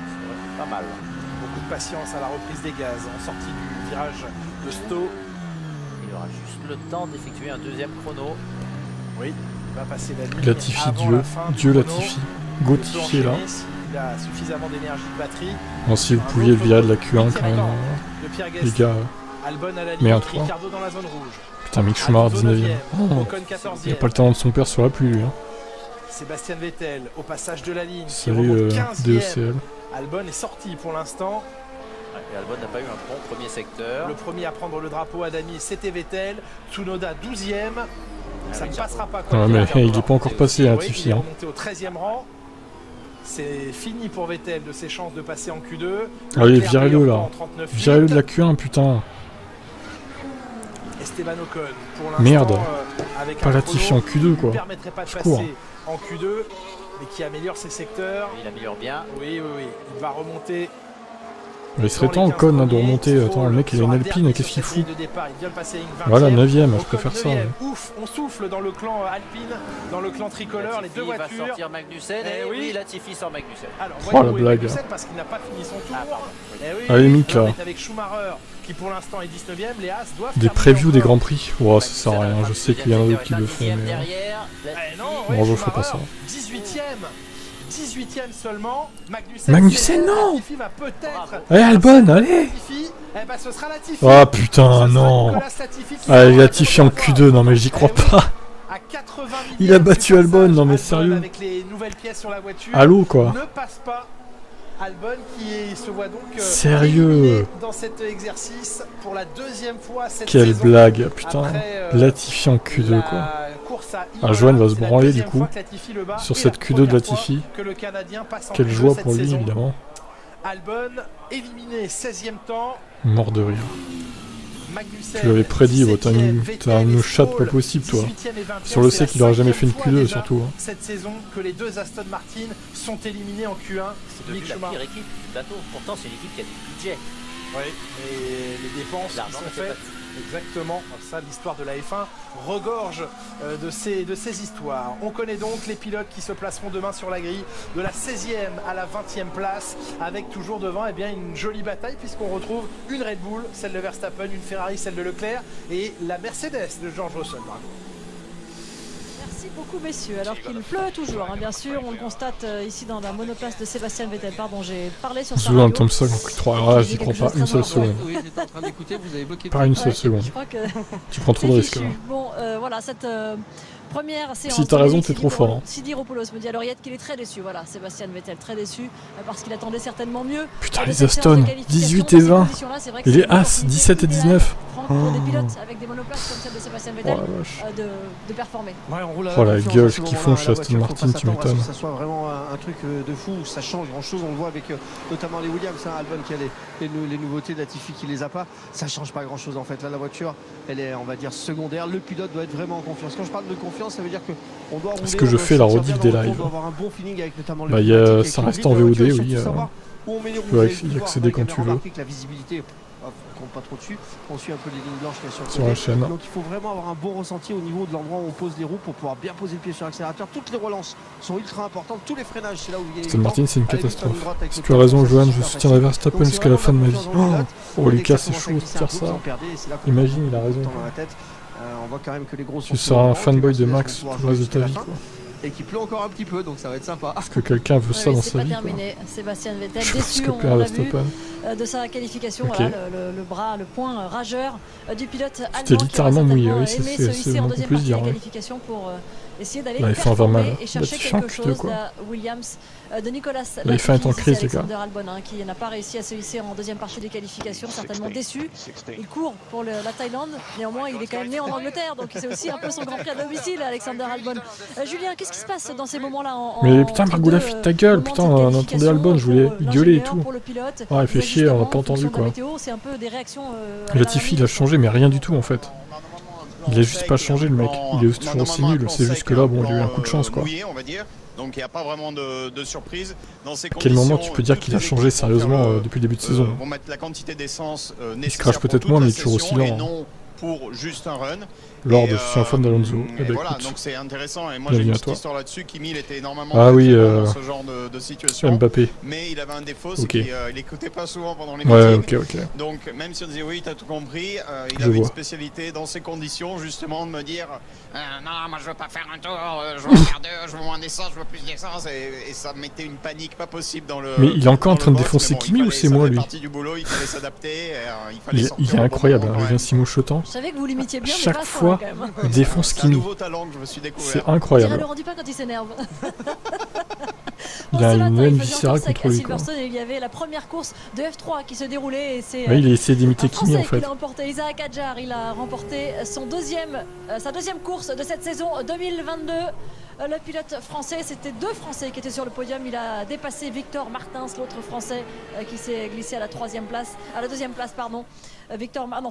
C'est pas mal. Beaucoup de patience à la reprise des gaz en sortie du virage de Stowe. Il aura juste le temps d'effectuer un deuxième chrono. Oui, il va passer la ligne. Latifi, Dieu Latifi. Gotifié là. Il a suffisamment d'énergie de batterie. Bon, si vous pouviez le virer de la Q1 quand même, les gars. Albon à la ligne, Merde, Ricciardo dans la zone rouge. Putain, Mick Schumacher 19e. Oh, Ocon 14e. il n'y a pas le talent de son père sur la pluie, lui. Hein. Sébastien Vettel au passage de la ligne. Salut DECL. Albon est sorti pour l'instant. Et Albon n'a pas eu un bon premier secteur. Le premier à prendre le drapeau à Dami, c'était Vettel. Tsunoda 12e. Ça ne passera pas. Non, mais il n'est pas encore passé à Latifi. Il est remonté au 13e rang. C'est fini pour Vettel de ses chances de passer en Q2. Allez, virez-le là. Virez-le de la Q1, putain. Esteban Ocon, pour l'instant, merde. Avec pas Latifi en Q2 quoi. Ne permettrait pas de passer en Q2, mais qui améliore ses secteurs. Il améliore bien. Oui. Il va remonter. Il serait temps Ocon de remonter. Attends, le mec il a une Alpine, qu'est-ce qu'il fout? Voilà, 9ème, je préfère ça. Ouais. Ouf, on souffle dans le clan Alpine, dans le clan tricolore, Latifi les deux voitures. Va sortir Magnussen et oui, Latifi sort Magnussen. Alors, oh la blague. Parce qu'il n'a pas fini son tour. Allez, Mika. Avec Schumacher qui pour l'instant est 19ème, les As doivent des previews des Grands Prix. Oh, ça sert à rien, je sais qu'il y en a d'autres qui le font, mais non, je ferai pas ça. 18ème seulement. Magnussen, non. Latifi va peut-être. Allez, Albon, allez. Eh ben, ce sera Latifi. Oh putain, non. Allez, Latifi en Q2, non mais j'y crois pas. Il a battu Albon, non mais sérieux. Avec les nouvelles pièces sur la voiture. Allô quoi. Ne passe pas. Albon qui se voit donc sérieux dans cet exercice pour la deuxième fois cette quelle saison. Blague, putain. Latifi en Q2 quoi. Ah, Joanne va se branler du coup sur cette Q2 de Latifi. Quelle joie pour lui évidemment. Albon éliminé 16e temps. Mort de rire. Tu l'avais prédit, t'as une chatte pas possible toi. Sur le sec il aurait jamais fait une Q2 surtout. Hein. Cette saison que les deux Aston Martin sont éliminés en Q1. C'est devenu la pire équipe du plateau. Pourtant c'est une équipe qui a du budget. Oui, et les dépenses qui sont faites. Exactement, ça l'histoire de la F1 regorge de ces histoires. On connaît donc les pilotes qui se placeront demain sur la grille de la 16e à la 20e place avec toujours devant une jolie bataille puisqu'on retrouve une Red Bull, celle de Verstappen, une Ferrari, celle de Leclerc et la Mercedes de George Russell. Merci beaucoup messieurs, alors qu'il pleut toujours, hein, bien sûr, on le constate ici dans la monoplace de Sébastien Vettel, pardon, j'ai parlé sur sa radio. Zoulin Thompson en Q3, ah j'y crois pas une seule seconde. Oui, j'étais en train d'écouter, vous avez bloqué. Pas une seule seconde. Je crois que tu prends trop de risques là. Bon, voilà, cette Première séance. Si t'as raison, t'es trop fort. Hein. Sidiropoulos me dit à l'oreillette qu'il est très déçu. Voilà, Sébastien Vettel très déçu parce qu'il attendait certainement mieux. Putain, les Aston, 18 et 20. Et les As, 17 et 19. Pour des pilotes avec des monoplaces comme celle de Sébastien Vettel, de performer. Ouais, on roule oh la gueule qu'ils font chez Aston Martin, tu m'étonnes. Que ça soit vraiment un truc de fou, ça change grand chose. On le voit avec notamment les Williams, hein, Albon qui a les nouveautés de Latifi qui les a pas. Ça change pas grand chose en fait. Là, la voiture, elle est, on va dire, secondaire. Le pilote doit être vraiment en confiance. Quand je parle de confiance, ça veut dire qu'on doit rouler. Est-ce que je fais la rediff des lives? On doit avoir un bon feeling avec notamment bah, ça reste en VOD, oui. Tu peux y accéder quand tu veux. La visibilité, on compte pas trop dessus, on suit un peu les lignes blanches sur la chaîne. Donc il faut vraiment avoir un bon ressenti au niveau de l'endroit où on pose les roues pour pouvoir bien poser le pied sur l'accélérateur. Toutes les relances sont ultra importantes, tous les freinages, c'est là où il y a Aston Martin, c'est une catastrophe. Si tu as raison, Johan, je soutiendrai Verstappen jusqu'à la fin de ma vie. Oh Lucas, c'est chaud de dire ça. Imagine, il a raison. On voit quand même que les gros tu seras un fanboy de Max tout le reste de ta vie, quoi. Et qui pleut encore un petit peu, donc ça va être sympa. Est-ce que quelqu'un veut ça dans sa vie? C'est pas terminé. Sébastien Vettel déçu, on l'a vu, de sa qualification. Okay. Voilà, le bras, le poing rageur du pilote allemand. C'était littéralement mouillé, oui, c'est on peut plus dire. Qualification pour essayer d'aller performer et chercher quelque chose de Williams, de Nicolas Latifi est en crise, les gars. Albon, qui n'a pas réussi à se hisser en deuxième partie des qualifications, certainement déçu. Il court pour la Thaïlande, néanmoins il est quand même né en Angleterre, donc c'est aussi un peu son grand prix à domicile, Alexander Albon. Julien, qu'est-ce qui se passe dans ces moments-là? Mais putain, Margot Lafitte, ta gueule, putain, on entendait Albon, je voulais gueuler et tout. Ouais, il fait chier, on n'a pas entendu quoi. Latifi il a changé, mais rien du tout en fait. Il a juste pas changé le mec, il est toujours aussi nul, c'est juste que là, bon, il a eu un coup de chance quoi. Donc il n'y a pas vraiment de surprise dans ces conditions. À quel moment tu peux dire qu'il a changé sérieusement depuis le début de saison? Vont mettre la quantité d'essence il se crache peut-être moins, mais il est toujours aussi lent. Pour juste un run. Lord, je suis un fan d'Alonso. Voilà, donc c'est intéressant. Et moi j'ai une petite histoire là-dessus. Kimi, il était énormément dans ce genre de situation. Mbappé. Mais il avait un défaut, c'est qu'il n'écoutait pas souvent pendant les meetings. Donc même si on disait oui, t'as tout compris, il avait une spécialité dans ces conditions, justement, de me dire non, moi je veux pas faire un tour, je veux faire deux, je veux moins d'essence, je veux plus d'essence. Et ça mettait une panique pas possible dans le. Mais il est encore en train de défoncer Kimi ou c'est moi lui? Du boulot, il fallait s'adapter. Il est incroyable, Julien Simon Chotan. Je savais que vous l'imitiez bien, chaque fois, il défonce Kimi. C'est incroyable. Ne le rendit pas quand il s'énerve. Il a une haine viscérale contre lui. Il y avait la première course de F3 qui se déroulait. Et c'est il a essayé d'imiter Kimi en fait. Il a remporté Isaac Hadjar, il a remporté sa deuxième course de cette saison 2022. Le pilote français, c'était deux Français qui étaient sur le podium. Il a dépassé Victor Martins, l'autre Français qui s'est glissé à la deuxième place, pardon.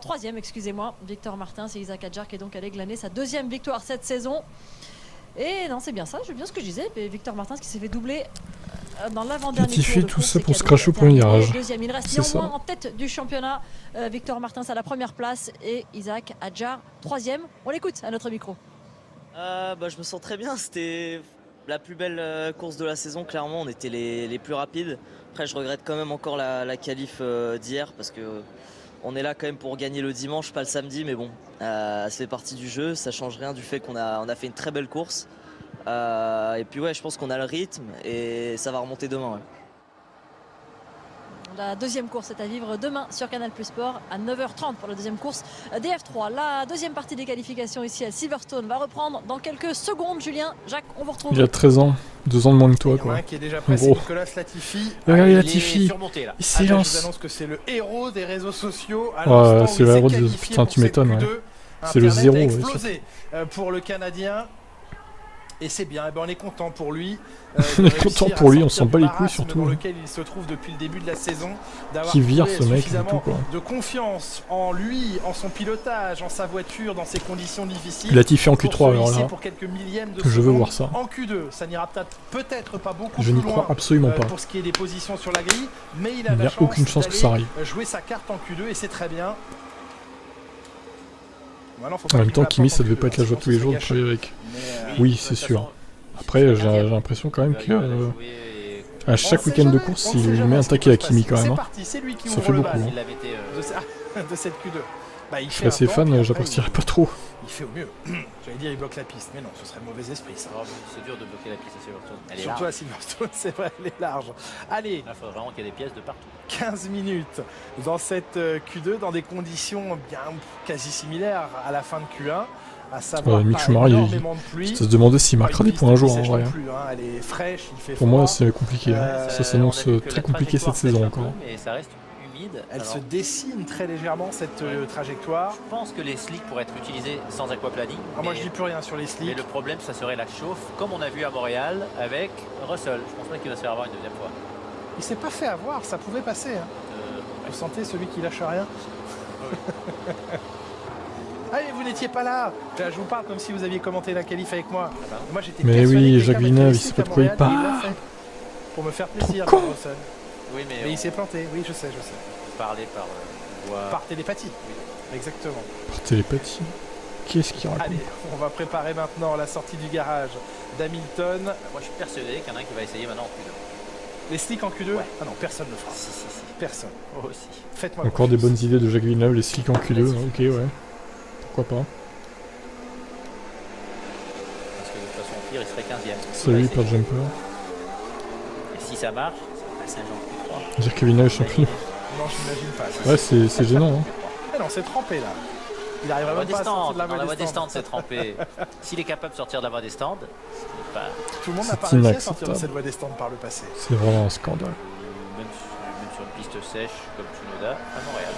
Troisième, excusez-moi. Victor Martins et Isaac Hadjar qui est donc allé glaner sa deuxième victoire cette saison. Et non, c'est bien ça, je veux bien ce que je disais. Victor Martins qui s'est fait doubler dans l'avant-dernier tour. Il fait tout ça pour se cracher au premier virage. Deuxième, il reste néanmoins en tête du championnat. Victor Martins à la première place et Isaac Hadjar troisième. On l'écoute à notre micro. Je me sens très bien, c'était la plus belle course de la saison, clairement, on était les plus rapides. Après je regrette quand même encore la qualif d'hier parce que on est là quand même pour gagner le dimanche, pas le samedi, mais bon, ça fait partie du jeu, ça change rien du fait qu'on a fait une très belle course. Et puis ouais, je pense qu'on a le rythme et ça va remonter demain. Ouais. La deuxième course est à vivre demain sur Canal Plus Sport à 9h30 pour la deuxième course des F3. La deuxième partie des qualifications ici à Silverstone va reprendre dans quelques secondes. Julien, Jacques, on vous retrouve. Il a 13 ans, 2 ans de moins que toi. Il y en a un qui est déjà pressé, Nicolas Latifi. Latifi, il s'élance. Je vous annonce que c'est le héros des réseaux sociaux. C'est le héros des réseaux sociaux. Putain, tu m'étonnes. C'est le zéro. Explosé pour le Canadien. Et c'est bien, on est content pour lui. On est content pour lui, on s'en bat les couilles surtout. Dans lequel il se trouve depuis le début de la saison. Qui vire ce mec et tout quoi. De confiance en lui, en son pilotage, en sa voiture, dans ces conditions difficiles. Latifi en Q3 alors là. Pour quelques millièmes de je veux voir ça. En Q2, ça n'ira peut-être pas beaucoup je n'y crois absolument pas. Pour ce qui est des positions sur la grille, mais il a n'y a aucune chance que ça arrive. Jouer sa carte en Q2 et c'est très bien. En même temps, Kimi, ça devait pas être la joie de tous les jours de travailler avec. Oui, c'est sûr. Après, j'ai l'impression quand même que à chaque week-end de course, il met un taquet à Kimi quand même. Ça fait beaucoup. De cette Q2. Je suis assez fan, j'apprécierais pas trop. Il fait au mieux. J'allais dire il bloque la piste, mais non, ce serait mauvais esprit ça. C'est dur de bloquer la piste à Silverstone. Surtout à Silverstone, c'est vrai, elle est large. Allez. Il faudrait vraiment qu'il y ait des pièces de partout. 15 minutes dans cette Q2, dans des conditions bien quasi similaires à la fin de Q1. à savoir Mick pas Schumacher, énormément de pluie. ça se demandait s'il marquerait pour un jour en vrai. Plus, hein. Elle est fraîche, il fait Pour froid. moi, c'est compliqué. Ça s'annonce très compliqué cette saison encore. Mais ça reste humide. Elle Alors, se dessine très légèrement cette trajectoire. je pense que les slicks pourraient être utilisés sans aquaplaning. Ah, moi je dis plus rien sur les slicks. Mais le problème, ça serait la chauffe, comme on a vu à Montréal avec Russell. Je pense pas qu'il va se faire avoir une deuxième fois. Il s'est pas fait avoir, ça pouvait passer. Hein. Vous sentez celui qui lâche rien. Ah mais vous n'étiez pas là. Là, je vous parle comme si vous aviez commenté la qualif avec moi. Moi j'étais Mais persuadé oui, que Jacques quelqu'un Villeneuve, mettait il sait les pas de quoi il slicks à Montréal, parle. il l'a fait. Pour me faire plaisir, Trop Russell. Oui, Mais il s'est planté, oui je sais. Parler par voix. Par télépathie. Exactement. Par télépathie. Qu'est-ce qu'il raconte? Allez, on va préparer maintenant la sortie du garage d'Hamilton. Moi, je suis persuadé qu'il y en a un qui va essayer maintenant en Q2. Les slicks en Q2 Ouais. Ah non, personne ne le fera. Si. Personne. Moi aussi. Faites-moi Encore des confiance. bonnes idées de Jacques Villeneuve, les slicks en Q2. Ok, ouais. Pourquoi pas. Parce que de toute façon, au pire, il serait 15ème. Salut, Père Jumper. Et si ça marche, ça passe un genre Q3. Dire que Villeneuve est champion. Non, j'imagine pas. Ouais, c'est gênant. Hein. Ah non, c'est trempé là. Il arrive Dans la même pas à sortir de la dans la voie des stands, stands. c'est trempé. S'il est capable de sortir de la voie des stands, c'est pas... Tout le monde n'a pas C'est réussi à sortir de inacceptable. cette voie des stands par le passé. C'est vraiment un scandale. Même sur une piste sèche comme Tsunoda à Montréal.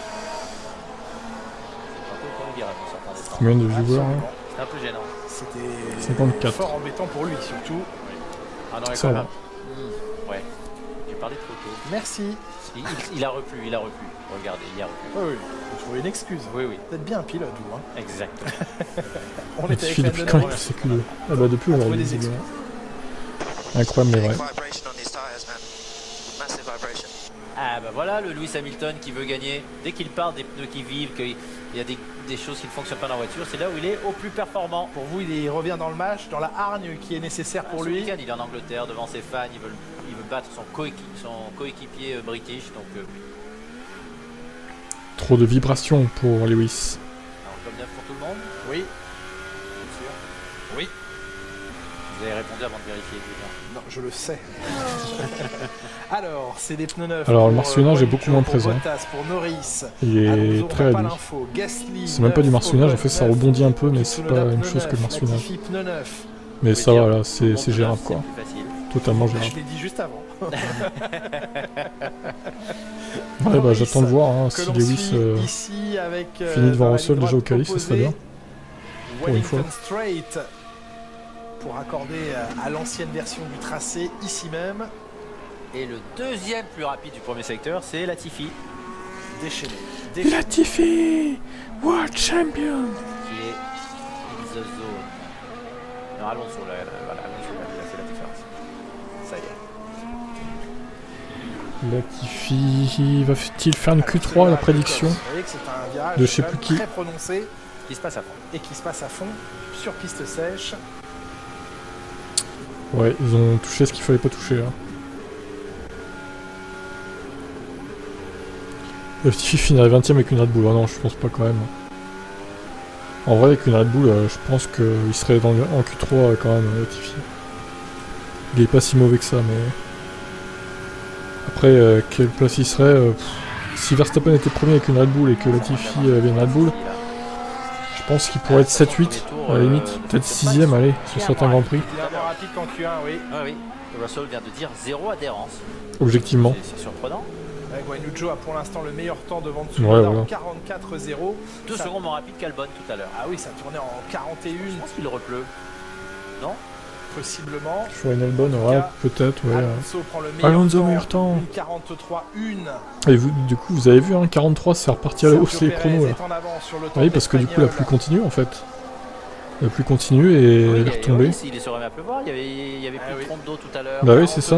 C'est un peu comme virage en sortant des stands. Combien de viewers hein? C'est un peu gênant. C'était 54. fort embêtant pour lui surtout. Ah non, Ça quand va. même. Ouais. J'ai parlé trop tôt. Merci. Il a replu. Regardez, il a replu. Oui, oui. Faut trouver une excuse. Oui. Vous êtes bien un pilote, vous. Hein. Exactement. On Mais était tu fais avec depuis la quand il Nano. fait Q2? Ah bah depuis aujourd'hui. des visiblement. Incroyable mais vrai. Ah bah voilà le Lewis Hamilton qui veut gagner. Dès qu'il parle des pneus qui vivent, qu'il y a des choses qui ne fonctionnent pas dans la voiture, c'est là où il est au plus performant. Pour vous, il revient dans le match, dans la hargne qui est nécessaire pour Ce lui. week-end, il est en Angleterre devant ses fans, il veut battre son coéquipier british. Donc Trop de vibrations pour Lewis. alors, comme neuf pour tout le monde. Oui. Bien sûr. Oui. Vous avez répondu avant de vérifier. Julien. Non, je le sais. Alors, c'est des pneus neufs. Alors, le pour, marsuinage est Guanyu beaucoup Zhou, moins pour présent. Bottas, pour Norris. Il est très réduit. C'est même pas du marsuinage, en fait ça rebondit un peu, mais c'est pas la même chose que le marsuinage. Mais ça va là, c'est gérable quoi. C'est plus facile. Totalement Je gérable. l'ai dit juste avant. Ouais bah j'attends de voir hein, que si l'on Lewis suit ici avec, finit devant dans la Russell ligne déjà au droite qualif, ça serait bien. Pour une fois. Wellington Straight pour accorder à l'ancienne version du tracé ici même. Et le deuxième plus rapide du premier secteur, c'est Latifi. Déchaîné. Latifi, World Champion. Qui est in the zone. Non, Alonso là, voilà, Alonso là, c'est la différence. Ça y est. Latifi va-t-il faire une Q3 la prédiction Vous voyez que c'est un virage de je sais quand plus même qui. très prononcé Qui se passe à fond. et qui se passe à fond sur piste sèche. Ouais, ils ont touché ce qu'il fallait pas toucher là. Latifi finirait 20ème avec une Red Bull. Ah non, je pense pas quand même. En vrai, avec une Red Bull, je pense qu'il serait en Q3 quand même, Latifi. Il est pas si mauvais que ça, mais... Après, quelle place il serait si Verstappen était premier avec une Red Bull et que Latifi avait une Red Bull, je pense qu'il pourrait être 7-8, à la limite. Peut-être 6ème, allez, sur certains Grands Prix. Il est moins rapide qu'en Q1, oui. Oui. Russell vient de dire 0 adhérence. Objectivement. C'est surprenant. Guanyu Zhou a pour l'instant le meilleur temps devant Ouais, Tsunoda voilà. en 44-0. 2 secondes moins rapide qu'Albon tout à l'heure. Ah oui, ça tournait en 41, Je pense qu'il repleut. Non? possiblement. Sur une Albon, ouais, peut-être, ouais. Alonso prend le meilleur Alonso, temps, meilleur temps. une 43-1. Et vous, du coup, vous avez vu, hein, 43, c'est reparti à la hausse les chronos, là. Oui, parce que du coup, la pluie continue, en fait. La pluie continue et elle est retombée. Il est sur remis à pleuvoir, il y avait plus de trompe d'eau tout à l'heure. Bah oui, c'est ça.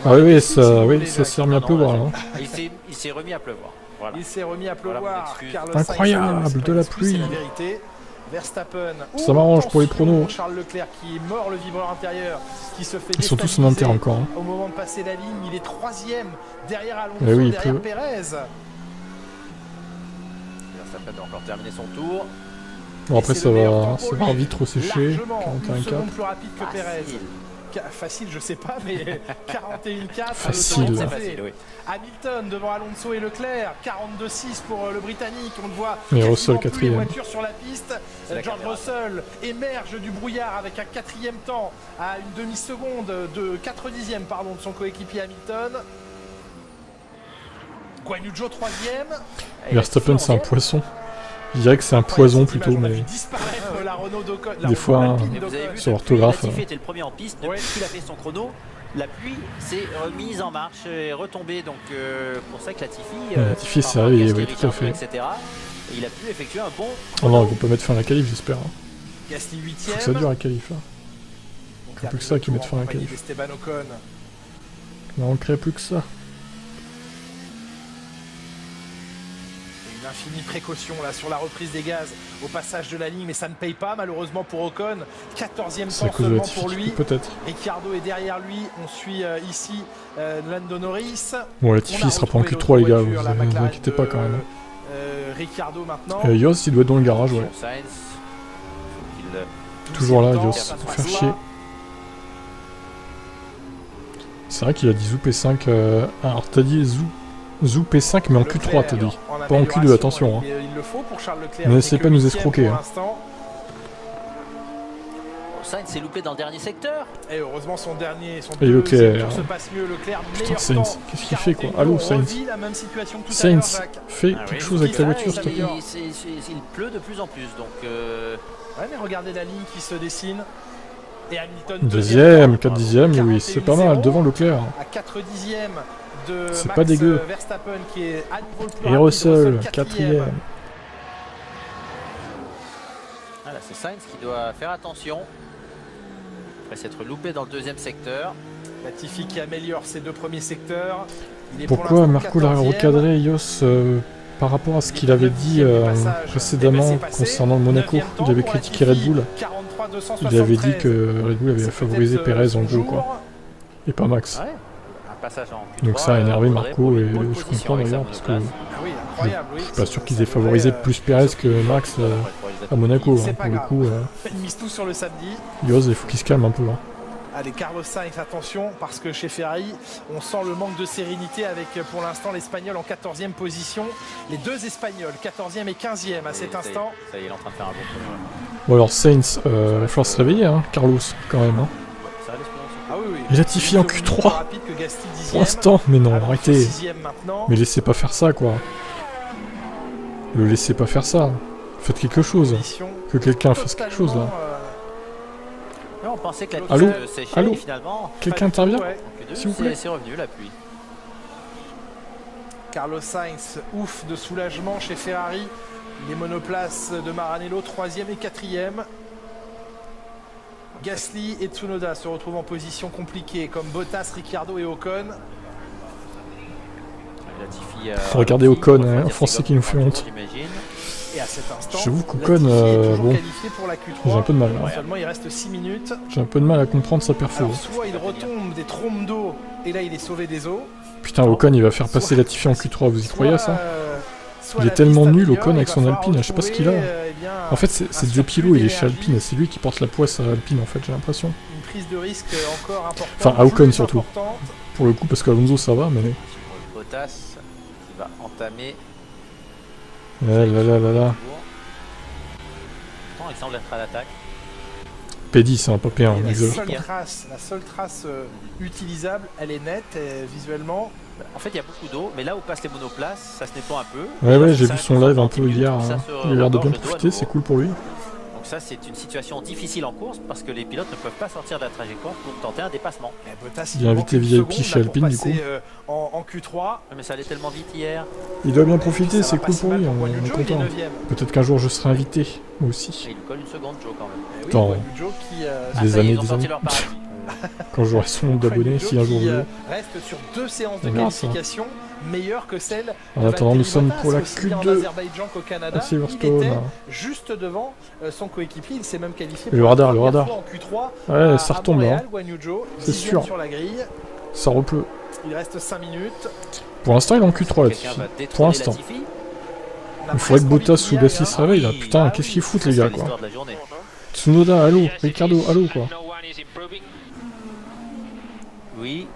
Ah oui, ça s'est remis à pleuvoir, là. Il s'est remis à pleuvoir. Voilà. Il s'est remis à pleuvoir. Voilà, Carlos incroyable, Sainz, de la c'est pluie. la vérité. Verstappen. Ça m'arrange pour les pronos. Charles Leclerc qui est mort le vibreur intérieur, qui se fait Ils sont tous en déstabiliser inter encore. Hein. au moment de passer la ligne. Il est 3ème derrière Alonso, Eh oui, derrière peut. Perez. Verstappen doit encore terminer son tour. Bon, après, c'est ça le meilleur va temps pour lui. vite ressécher. Largement, 41,4. une seconde plus rapide que Perez. Facile, je sais pas, mais 41-4. Facile. C'est facile, oui. Hamilton devant Alonso et Leclerc, 42-6 pour le Britannique. On le voit. Et Russell plus 4e. les voitures sur la piste. George Russell émerge du brouillard avec un 4e temps à une demi-seconde de 4 dixièmes pardon, de son coéquipier Hamilton. Guan Yu Zhou 3e. Verstappen, c'est un poisson. Je dirais que c'est un poison plutôt, mais des fois, sur l'orthographe. Latifi était le premier en piste, depuis qu'il a fait son chrono, la pluie s'est remise en marche et retombée, donc pour ça que Latifi s'est réveillé, oui, tout à fait. Etc. Et il a pu effectuer un bon... Oh non, ils vont pas mettre fin à la qualif, j'espère. Gasly 8e. Faut que ça dure la qualif, là. Il n'y a plus que ça qui mettent fin à la qualif. Il manquerait plus que ça. Une infinie précaution là sur la reprise des gaz au passage de la ligne, mais ça ne paye pas malheureusement pour Ocon. 14e temps seulement pour lui. Peut-être. Ricciardo est derrière lui. On suit ici Lando Norris. Bon, Latifi il sera pas en Q3 les gars, vous inquiétez pas quand même. Ricciardo maintenant. Yos il doit être dans le garage, ouais. Toujours là, Yos, faire chier. C'est vrai qu'il a dit Zou P5. Alors t'as dit Zou P5 mais en Q3 t'as dit. Pas en Q2, attention. Hein. N'essayez pas de nous escroquer. Hein. Sainz s'est loupé dans le dernier secteur. Et heureusement son et Leclerc. se passe mieux. Leclerc, putain, Sainz, qu'est-ce qu'il fait quoi? Allô Sainz. Sainz, fais quelque chose avec la voiture s'il te plaît. Il pleut de plus en plus donc... Ouais mais regardez la ligne qui se dessine. Et Hamilton deuxième, 4 dixièmes, oui, c'est pas mal, devant Leclerc. À 4 dixièmes de c'est pas dégueu. Verstappen qui est à nouveau le plus et Russell, 4e. Voilà, c'est Sainz qui doit faire attention. Après s'être loupé dans le deuxième secteur. Latifi qui améliore ses 2 premiers secteurs. Pourquoi Marco l'a recadré, Yos, par rapport à ce qu'il avait dit précédemment concernant le Monaco? Il avait critiqué Red Bull. Il avait dit que Red Bull avait favorisé Perez en gros, quoi. Et pas Max. Ouais, un passage en Q3, donc ça a énervé Marco et je comprends d'ailleurs parce que je suis pas sûr qu'ils aient favorisé plus Perez que Max à Monaco. Hein, pour le coup, il mise tout sur le samedi. Yoz, il faut qu'il se calme un peu. Hein. Allez, Carlos Sainz, attention, parce que chez Ferrari, on sent le manque de sérénité avec pour l'instant l'Espagnol en 14e position. Les 2 Espagnols, 14e et 15e à cet instant. Ça y est, il est en train de faire un bon tour. Bon alors Sainz, il va falloir se réveiller, hein, Carlos, quand même. Hein. Ah oui, oui. Et Latifi en Q3 pour l'instant, mais non, arrêtez. Mais laissez pas faire ça, quoi. Le laissez pas faire ça. Faites quelque chose. Que quelqu'un fasse quelque chose, là. On pensait que la allô, allô, finalement. Quelqu'un intervient, s'il vous plaît. C'est revenu la pluie. Carlos Sainz, ouf de soulagement chez Ferrari. Les monoplaces de Maranello, 3e et 4e. Gasly et Tsunoda se retrouvent en position compliquée, comme Bottas, Ricciardo et Ocon. Regardez Ocon, hein, un Français qui nous fait honte. Et à cet instant, j'avoue qu'Ocon, bon, j'ai un peu de mal. Hein. Seulement, il reste 6 minutes. J'ai un peu de mal à comprendre sa perfo. Alors, soit il retombe des trompes d'eau, et là il est sauvé des eaux. Putain, Ocon, il va faire passer Latifi en Q3, vous y croyez à ça? Il est tellement nul Ocon avec son Alpine, je sais pas ce qu'il a. En fait c'est Zepilo, il est chez Alpine, c'est lui qui porte la poisse à Alpine en fait, j'ai l'impression. Une prise de risque encore importante. Enfin à Ocon surtout. Pour le coup parce qu'Alonso ça va mais... Bottas qui va entamer... Là. Il semble être à l'attaque. P10 c'est un pas P1, la seule trace utilisable, elle est nette visuellement. En fait, il y a beaucoup d'eau, mais là où passent les monoplaces, ça se nettoie un peu. Ouais, j'ai vu son live un peu hier. Hein. Il a l'air de bien profiter, c'est cool pour lui. Donc ça, c'est une situation difficile en course parce que les pilotes ne peuvent pas sortir de la trajectoire pour tenter un dépassement. Il a invité VIP chez Alpine du coup. En Q3. Mais ça allait tellement vite hier. Il doit bien profiter, c'est cool pour lui, on est content. Peut-être qu'un jour je serai invité, moi aussi. Et il lui colle une seconde, Joe quand même. Attends, des années. Quand j'aurai son nombre d'abonnés, si un jour je veux. Reste sur 2 séances de qualification meilleures que celles en attendant, nous sommes pour la Q2 à Silverstone. Juste devant son coéquipier, il s'est même qualifié le radar. en Q3. Ouais, ça retombe là. C'est sûr. Sur la grille. Ça repleut. Il reste 5 minutes. Pour l'instant, il est en Q3 Latifi. Pour l'instant. Il faudrait que Bottas ou Gasly se réveille là. Putain, qu'est-ce qu'ils foutent les gars quoi. Tsunoda, allô. Ricciardo, allô quoi. Oui.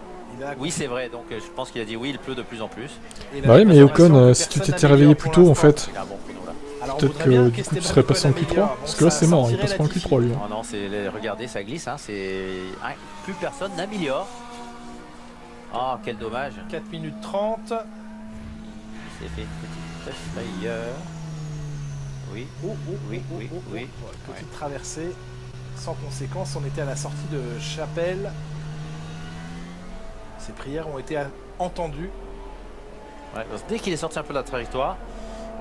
Oui, c'est vrai, donc je pense qu'il a dit oui, il pleut de plus en plus. Bah oui, mais Ocon, si tu t'étais réveillé plus tôt en fait, peut-être que du coup tu serais passé en Q3, parce que là c'est mort, il passe pas en Q3 lui. Non, regardez, ça glisse, hein, plus personne n'améliore. Oh, quel dommage. 4 minutes 30. Il s'est fait une petite frayeur. Oui, oui. Petite traversée sans conséquence, on était à la sortie de Chapelle. Ces prières ont été entendues. Ouais, dès qu'il est sorti un peu de la trajectoire,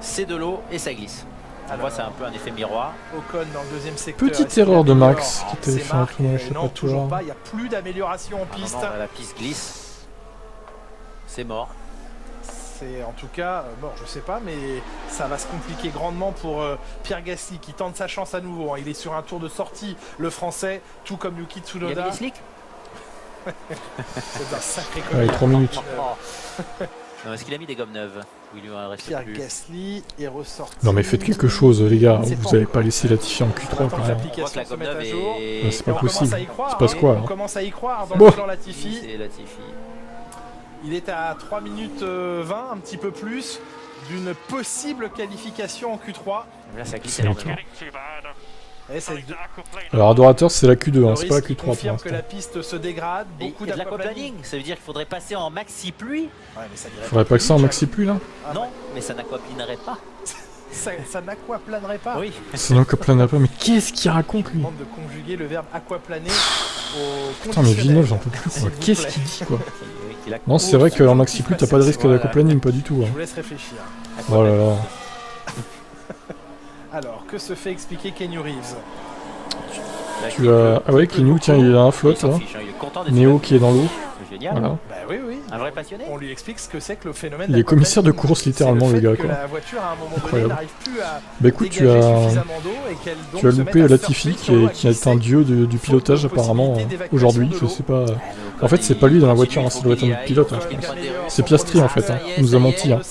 c'est de l'eau et ça glisse. On voit, c'est un peu un effet miroir. Ocon dans le deuxième secteur. Petite erreur de Max qui était fait un tournoi, je sais non, pas toujours pas. Il n'y a plus d'amélioration en piste. Non, la piste glisse. C'est mort. C'est en tout cas mort, je sais pas, mais ça va se compliquer grandement pour Pierre Gasly qui tente sa chance à nouveau. Hein. Il est sur un tour de sortie, le français, tout comme Yuki Tsunoda. Il y a des slicks. C'est un sacré coup. Allez, 3 minutes. Est-ce qu'il a mis des gommes neuves? Pierre Gasly est ressorti. Non mais faites quelque chose les gars, vous avez pas laissé Latifi en Q3 quand même. C'est pas possible. Il se passe quoi? On commence à y croire dans le plan Latifi. Il est à 3 minutes 20, un petit peu plus, d'une possible qualification en Q3. Là ça glisse énormément. Alors Adorateur c'est la Q2, hein, c'est pas la Q3 pour confirme l'instant. que la piste se dégrade, beaucoup d'aquaplaning, ça veut dire qu'il faudrait passer en maxi pluie. Faudrait pas que ça en maxi pluie là? Non, mais ça n'aquaplinerait pas. Ça n'aquaplanerait pas. Oui. Ça n'aquaplanerait pas, mais qu'est-ce qu'il raconte lui? Il demande de conjuguer le verbe aquaplaner au Putain mais Villeneuve j'en peux plus quoi, qu'est-ce qu'il dit quoi? Non c'est vrai qu'en maxi pluie t'as pas de risque d'aquaplaning, pas du tout. Je vous laisse réfléchir. Oh là là. Alors, que se fait expliquer Keanu Reeves? Tu as... Ah ouais, Keanu, tiens, il est à un flotte là. Néo qui est dans l'eau. Génial. Voilà. Bah oui, oui. Un vrai passionné. On lui explique ce que c'est que le phénomène. Il est commissaire de course littéralement le gars quoi. La voiture à un moment donné n'arrive plus à bah écoute, tu as loupé Latifi qui est un dieu du pilotage apparemment aujourd'hui, je sais pas. En fait c'est pas lui dans la voiture, hein, ça doit être un autre pilote hein, je pense. C'est Piastri en fait, hein. Il nous a menti. Hein.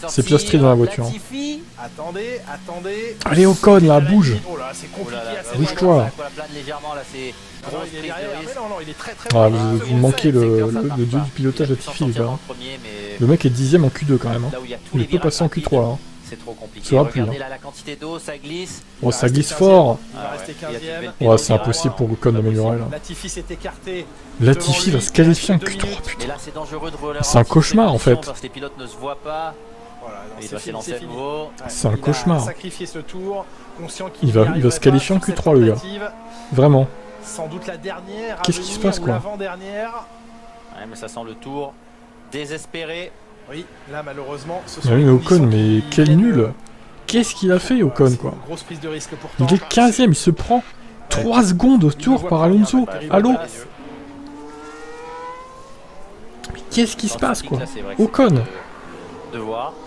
C'est Piastri dans la voiture. Hein. Attendez. Allez Ocon là, bouge. Bouge-toi. Ah, vous manquez le dieu du pilotage Latifi les gars. Le mec est 10ème en Q2 quand même. Hein. Il peut passer en Q3 là. C'est trop compliqué. Ça va plus. Regardez là la quantité d'eau, ça glisse. Oh, ça glisse fort. Ouais, c'est impossible pour Ocon d'améliorer là. Latifi s'est écarté. Latifi va se qualifier en Q3, putain. C'est un cauchemar en fait. Parce que les pilotes ne se voient pas. Il doit s'élancer à nouveau. C'est un cauchemar. Sacrifié ce tour, conscient il va se qualifier en Q3 le gars. Vraiment. Sans doute la dernière. Qu'est-ce qui se passe quoi? L'avant-dernière. Ouais, mais ça sent le tour désespéré. Oui, là malheureusement, ce sont mais Ocon, mais quel nul! Qu'est-ce qu'il a fait Ocon quoi? Grosse prise de risque pourtant. Il est 15ème, il se prend 3 secondes au tour par Alonso. Allô? Mais qu'est-ce qui se passe quoi? Ocon!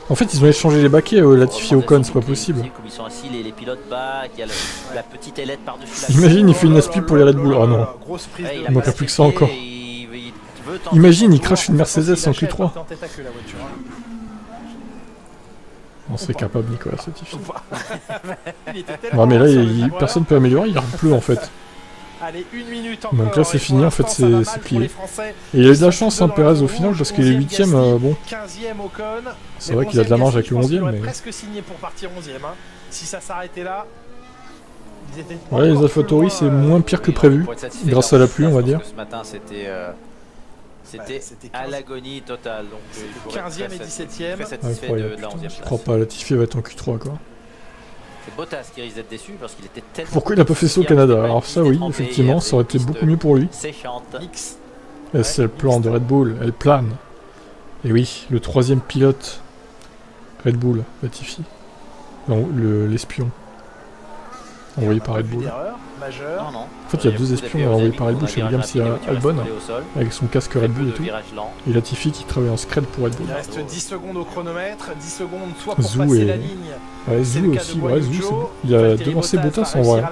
En fait, ils ont échangé les baquets, Latifi et Ocon, c'est pas possible. Comme ils sont assis, les pilotes bas, il y a la petite ailette par-dessus. Imagine, il fait une aspie pour les Red Bull. Oh non. Il manque plus que ça encore. Imagine, il crache une Mercedes en Q3. On serait capable, Nicolas Latifi. Non, mais là, personne peut améliorer, il pleut en fait. Allez, 1 minute encore. Donc là c'est fini, en fait c'est plié. Et il a eu de la chance hein, Perez au final parce qu'il est 8ème, bon. C'est vrai qu'il a de la marge avec le 11ème mais... presque signé pour partir 11ème, hein. Si ça s'arrêtait là... Ouais, les AlphaTauri c'est moins pire que prévu, grâce à la pluie on va dire. Ce matin c'était à l'agonie totale. 15ème et 17ème. Incroyable, je crois pas, Latifi va être en Q3 quoi. C'est Bottas qui risque d'être déçu parce qu'il était tellement... Pourquoi il a pas fait ça au Canada? Alors ça oui, effectivement, ça aurait été beaucoup mieux pour lui. Elle plane de Red Bull, elle plane. Et oui, le 3ème pilote Red Bull, Latifi. Non, l'espion. Envoyé par Red Bull. En fait, il y a 2 espions envoyés par Red Bull chez Williams et Albon, avec son casque Red Bull et tout. Et Latifi qui travaille en scred pour Red Bull. Il reste 10 secondes au chronomètre, 10 secondes soit pour passer la ligne. Ouais, Zou aussi, ouais, Zou c'est bon. Il a devancé Bottas en vrai.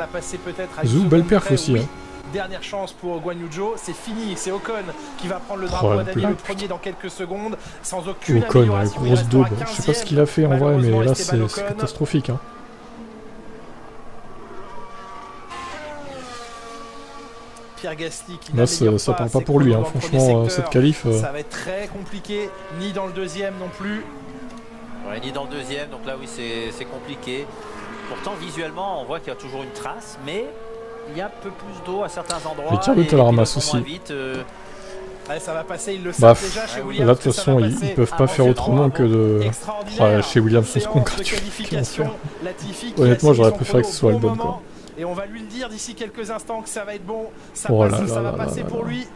Zou, belle perf aussi. Hein. Dernière chance pour Guan Yu Zhou, c'est fini, c'est Ocon qui va prendre le drapeau à Daniel le premier dans quelques secondes, sans aucune Ocon, avec grosse daube. Je sais pas ce qu'il a fait en vrai, mais là c'est catastrophique. Hein. Pierre Gasly qui là, ça parle pas pour lui, hein. Franchement, cette qualif. Ça va être très compliqué, ni dans le deuxième non plus. Ouais, ni dans le deuxième, donc là oui c'est compliqué. Pourtant visuellement on voit qu'il y a toujours une trace, mais il y a un peu plus d'eau à certains endroits. Pierre Vettel ramasse aussi. Vite, ouais, ça va passer, ils le savent déjà chez Williams. Là de toute façon ils peuvent pas faire autrement que de... chez Williams on se congratule. Honnêtement j'aurais préféré que ce soit Albon quoi. Et on va lui le dire d'ici quelques instants que ça va être bon. Ça, oh ça va passer pour lui.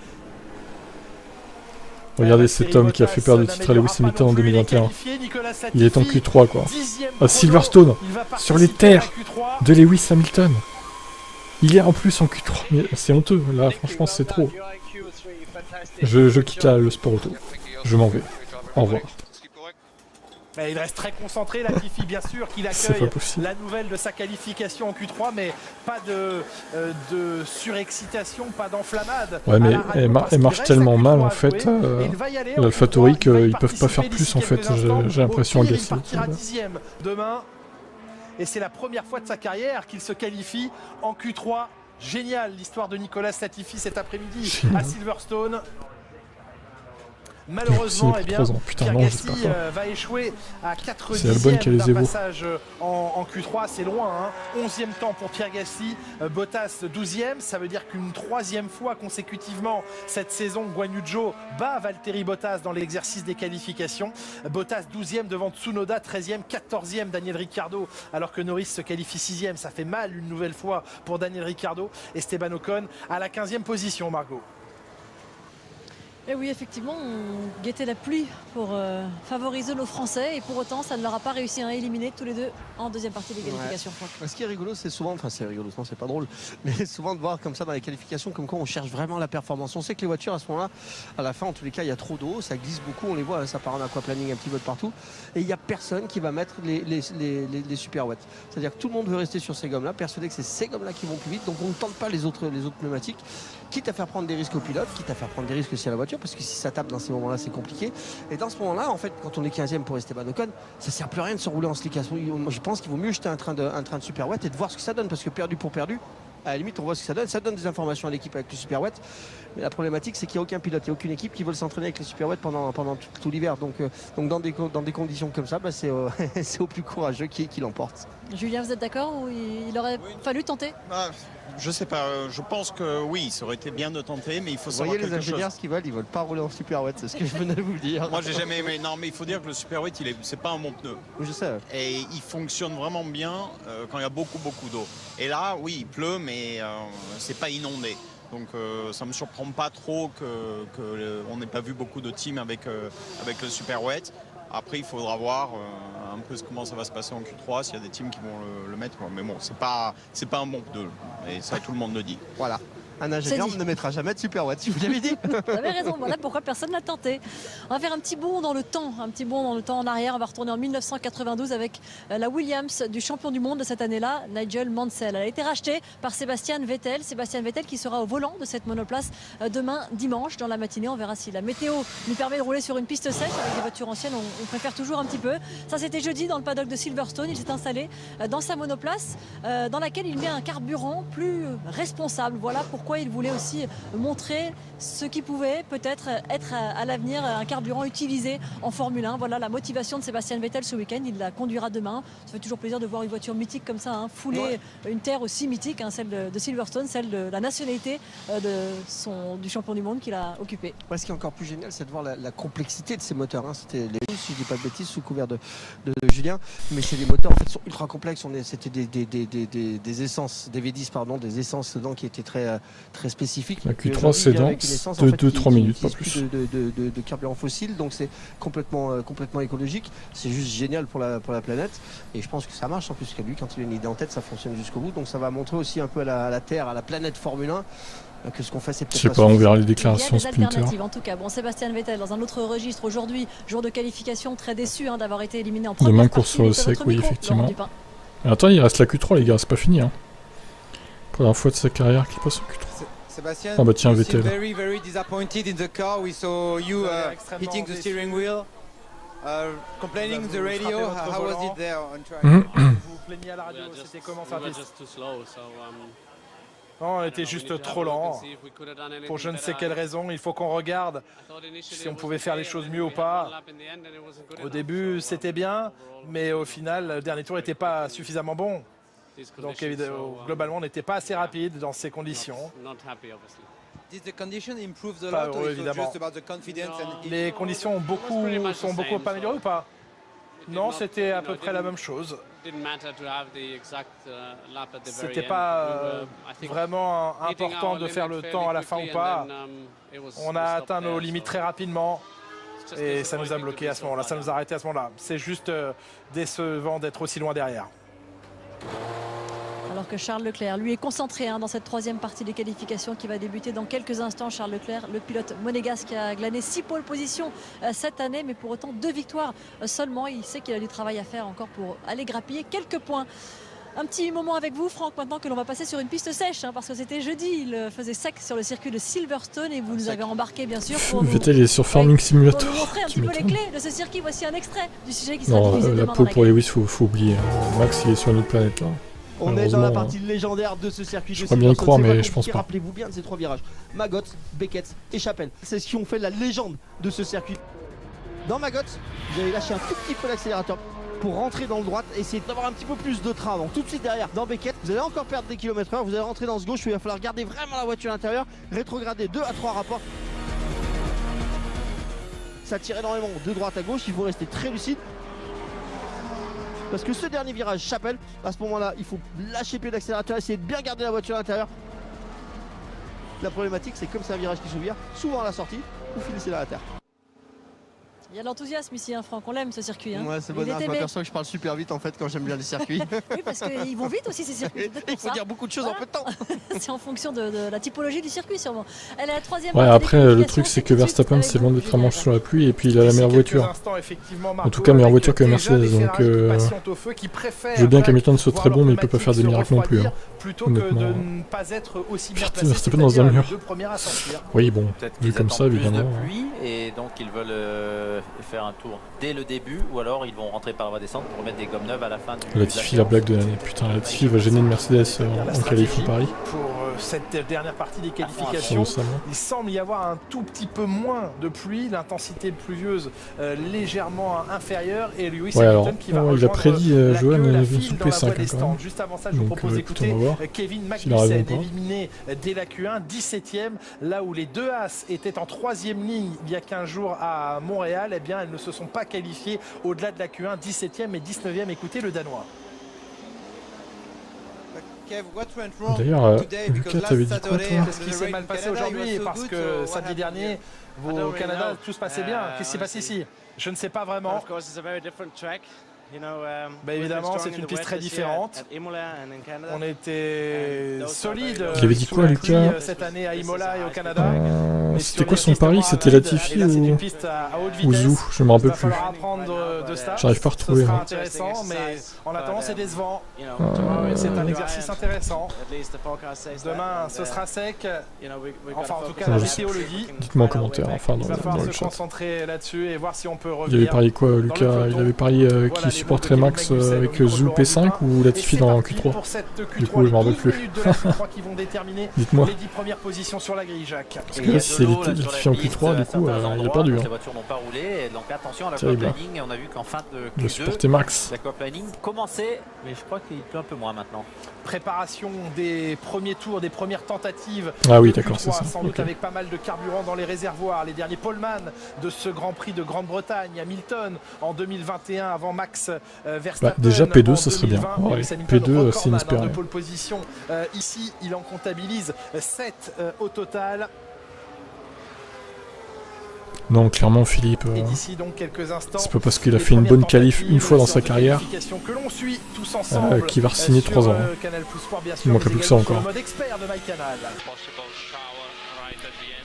Regardez cet homme qui a fait perdre le titre à Lewis Hamilton en 2021. Il est en Q3 quoi. À Silverstone, sur les terres de Lewis Hamilton. Il est en plus en Q3. Mais c'est honteux, là franchement c'est trop. Je quitte le sport auto. Je m'en vais. Au revoir. Il reste très concentré, Latifi, bien sûr, qu'il accueille la nouvelle de sa qualification en Q3, mais pas de surexcitation, pas d'enflammade. Ouais, mais elle marche tellement mal, en fait, l'AlphaTauri, qu'ils peuvent pas faire plus, en fait, j'ai l'impression à Gasly. Il partira 10e demain, et c'est la première fois de sa carrière qu'il se qualifie en Q3. Génial, l'histoire de Nicolas Latifi cet après-midi à Silverstone. Malheureusement, Pierre Gasly va échouer à 4 dixièmes d'un passage en Q3, c'est loin. Hein. 11e temps pour Pierre Gasly, Bottas 12e, ça veut dire qu'une 3e fois consécutivement cette saison, Guan Yu Zhou bat Valtteri Bottas dans l'exercice des qualifications. Bottas 12e devant Tsunoda, 13e, 14e Daniel Ricciardo, alors que Norris se qualifie 6e, ça fait mal une nouvelle fois pour Daniel Ricciardo. Esteban Ocon à la 15e position, Margot. Et oui, effectivement, on guettait la pluie pour favoriser nos Français et pour autant, ça ne leur a pas réussi à éliminer tous les deux en deuxième partie des qualifications. Ouais. Ce qui est rigolo, c'est souvent, enfin c'est rigolo, non, c'est pas drôle, mais souvent de voir comme ça dans les qualifications, comme quoi on cherche vraiment la performance. On sait que les voitures à ce moment-là, à la fin, en tous les cas, il y a trop d'eau, ça glisse beaucoup, on les voit, ça part en aquaplaning un petit peu de partout, et il n'y a personne qui va mettre les super wet. C'est-à-dire que tout le monde veut rester sur ces gommes-là, persuadé que c'est ces gommes-là qui vont plus vite, donc on ne tente pas les autres pneumatiques, quitte à faire prendre des risques aux pilotes, quitte à faire prendre des risques aussi à la voiture, parce que si ça tape dans ces moments-là, c'est compliqué. Et dans ce moment-là, en fait, quand on est 15e pour Esteban Ocon, ça sert plus à rien de se rouler en slick. Moi, je pense qu'il vaut mieux jeter un train de super wet et de voir ce que ça donne, parce que perdu pour perdu, à la limite, on voit ce que ça donne. Ça donne des informations à l'équipe avec le super wet. Mais la problématique, c'est qu'il n'y a aucun pilote, il n'y a aucune équipe qui veut s'entraîner avec les super wet pendant tout l'hiver. Donc dans des conditions comme ça, c'est au plus courageux qui l'emporte. Julien, vous êtes d'accord ou il aurait fallu tenter? Je sais pas, je pense que oui, ça aurait été bien de tenter, mais il faut savoir quelque chose. Vous voyez les ingénieurs, ce qu'ils veulent, ils veulent pas rouler en super wet, c'est ce que je venais de vous dire. Moi j'ai jamais aimé, non mais il faut dire que le super wet, c'est pas un bon pneu. Je sais. Et il fonctionne vraiment bien quand il y a beaucoup d'eau. Et là, oui, il pleut, mais c'est pas inondé. Donc ça me surprend pas trop qu'on n'ait pas vu beaucoup de teams avec le super wet. Après, il faudra voir un peu comment ça va se passer en Q3, s'il y a des teams qui vont le mettre. Mais bon, c'est pas un bon pneu. Et ça, tout le monde le dit. Voilà. Un ingénieur ne mettra jamais de super wet, si vous l'avez dit. Vous avez raison, voilà pourquoi personne ne l'a tenté. On va faire un petit bond dans le temps, en arrière. On va retourner en 1992 avec la Williams du champion du monde de cette année-là, Nigel Mansell. Elle a été rachetée par Sébastien Vettel. Sébastien Vettel qui sera au volant de cette monoplace demain dimanche dans la matinée. On verra si la météo nous permet de rouler sur une piste sèche. Avec des voitures anciennes, on préfère toujours un petit peu. Ça, c'était jeudi dans le paddock de Silverstone. Il s'est installé dans sa monoplace dans laquelle il met un carburant plus responsable. Voilà pourquoi il voulait aussi montrer ce qui pouvait peut-être être à l'avenir un carburant utilisé en Formule 1. Voilà la motivation de Sébastien Vettel ce week-end. Il la conduira demain. Ça fait toujours plaisir de voir une voiture mythique comme ça, fouler une terre aussi mythique, celle de Silverstone, celle de la nationalité du champion du monde qu'il a occupé. Ce qui est encore plus génial, c'est de voir la complexité de ces moteurs. C'était les si je dis pas de bêtises, sous couvert de Julien, mais c'est des moteurs en fait sont ultra complexes. C'était des essences, des V10 pardon, des essences dedans qui étaient très spécifiques. La Q3 c'est dans 2-3 minutes, pas plus. De carburant fossile, donc c'est complètement écologique. C'est juste génial pour la planète. Et je pense que ça marche en plus, que lui, quand il a une idée en tête, ça fonctionne jusqu'au bout. Donc ça va montrer aussi un peu à la Terre, à la planète Formule 1. Que ce qu'on fait, c'est peut-être je sais pas, on verra les déclarations Splinter. En tout cas, Sébastien Vettel dans un autre registre aujourd'hui, jour de qualification, très déçu d'avoir été éliminé en première partie. Demain course sur le sec, oui effectivement. Mais attends, il reste la Q3 les gars, c'est pas fini. Première fois de sa carrière qu'il passe en Q3. Sébastien, bah tiens Vettel. Very disappointed in the car. We saw you hitting the steering wheel, complaining the radio. How was it there on track? Vous vous plaignez à la radio, c'était comment ça? Non, on était juste trop lent. Pour je ne sais quelle raison, il faut qu'on regarde si on pouvait faire les choses mieux ou pas. Au début, c'était bien, mais au final, le dernier tour n'était pas suffisamment bon. Donc évidemment, globalement, on n'était pas assez rapide dans ces conditions. Pas heureux, évidemment. Les conditions sont beaucoup améliorées ou pas? Non, c'était à peu près la même chose. C'était pas vraiment important de faire le temps à la fin ou pas. On a atteint nos limites très rapidement et ça nous a bloqué à ce moment-là, ça nous a arrêté à ce moment-là. C'est juste décevant d'être aussi loin derrière. Alors que Charles Leclerc, lui, est concentré dans cette troisième partie des qualifications qui va débuter dans quelques instants. Charles Leclerc, le pilote monégasque, qui a glané 6 pôles positions cette année, mais pour autant 2 victoires seulement. Il sait qu'il a du travail à faire encore pour aller grappiller quelques points. Un petit moment avec vous, Franck, maintenant que l'on va passer sur une piste sèche, parce que c'était jeudi, il faisait sec sur le circuit de Silverstone et vous nous avez embarqué, bien sûr, pour Vettel est sur Farming Simulator. Pour nous montrer un petit peu les clés de ce circuit. Voici un extrait du sujet qui sera diffusé demain. La pole pour Lewis, faut oublier. Max, il est sur une autre planète là. On est dans la partie légendaire de ce circuit. Je crois bien y croire, mais je pense pas. Rappelez-vous bien de ces 3 virages. Maggots, Beckett et Chapelle. C'est ce qui ont fait la légende de ce circuit. Dans Maggots, vous allez lâcher un tout petit peu l'accélérateur pour rentrer dans le droit et essayer d'avoir un petit peu plus de train. Donc tout de suite derrière, dans Beckett, vous allez encore perdre des km/h. Vous allez rentrer dans ce gauche où il va falloir garder vraiment la voiture à l'intérieur, rétrograder 2 à 3 rapports. Ça tire énormément de droite à gauche, il faut rester très lucide. Parce que ce dernier virage, Chapelle, à ce moment-là, il faut lâcher pied d'accélérateur, essayer de bien garder la voiture à l'intérieur. La problématique, c'est comme c'est un virage qui s'ouvre, souvent à la sortie, vous finissez là à terre. Il y a de l'enthousiasme ici, Franck, on l'aime ce circuit. Ouais, c'est bon, je m'aperçois que je parle super vite en fait quand j'aime bien les circuits. Oui, parce qu'ils vont vite aussi ces circuits. Il faut dire beaucoup de choses en peu de temps. C'est en fonction de la typologie du circuit sûrement. Elle est la troisième. Ouais, après le truc c'est que Verstappen c'est loin d'être un manche sur la pluie et puis il a la meilleure voiture. En tout cas meilleure voiture que Mercedes, donc je veux bien qu'Hamilton soit très bon mais il peut pas faire des miracles non plus. Honnêtement. Verstappen dans un mur. Oui bon, vu comme ça évidemment. Et donc ils veulent faire un tour dès le début ou alors ils vont rentrer par la voie descente pour remettre des gommes neuves à la fin du Latifi, la blague de l'année. Putain, Latifi va gêner une Mercedes en qualif en Paris. Pour cette dernière partie des qualifications, il semble y avoir un tout petit peu moins de pluie, l'intensité pluvieuse légèrement inférieure et Lewis Hamilton qui va rejoindre il a prédit Johan sous P5 quand même. Juste avant ça, je vous propose d'écouter Kevin Magnussen éliminé dès la Q1, 17ème, là où les 2 As étaient en 3ème ligne il y a 15 jours à Montréal, eh bien elles ne se sont pas qualifiées au-delà de la Q1, 17ème et 19ème. Écoutez le Danois. D'ailleurs, Lucas, t'avais dit quoi toi? Qu'est-ce qui s'est mal passé aujourd'hui? Parce que samedi dernier, au Canada, tout se passait bien. Qu'est-ce qui s'est passé ici? Je ne sais pas vraiment. Évidemment, c'est une piste très différente. On était solide. Il avait dit quoi, Lucas? Cette année à Imola et au Canada. C'était quoi son pari? C'était Latifi ou Zou? Je me rappelle plus. J'arrive pas à retrouver. Intéressant, mais en attendant, c'est décevant. C'est un exercice intéressant. Demain, ce sera sec. Enfin, en tout cas, la météo le dit. Dites-moi en commentaire, enfin dans le chat. Il va falloir se concentrer là-dessus et voir si on peut revenir. Il avait parié quoi, Lucas? Il avait parié qui supporterait Max avec Zou P5 ou Latifi dans Q3? Du coup, je m'en rappelle plus. Dites-moi. Parce que là, si c'est Latifi en Q3, du coup, il a perdu. Les voitures n'ont pas roulé, donc attention à l'aquaplaning. On a vu qu'en fin de Q2, supporter Max. L'aquaplaning commençait, mais je crois qu'il pleut un peu moins maintenant. Préparation des premiers tours, des premières tentatives. Ah oui, d'accord, c'est ça. Sans doute avec pas mal de carburant dans les réservoirs. Les derniers poleman de ce Grand Prix de Grande-Bretagne, Hamilton en 2021 avant Max Verstappen. Déjà P2, ça serait bien. Ouais, P2, c'est inespéré. Ici, il en comptabilise 7 au total. Non, clairement, Philippe, c'est pas parce qu'il a fait une bonne qualif une fois dans sa carrière qu'il va re-signer 3 ans. Il manquerait plus que ça encore.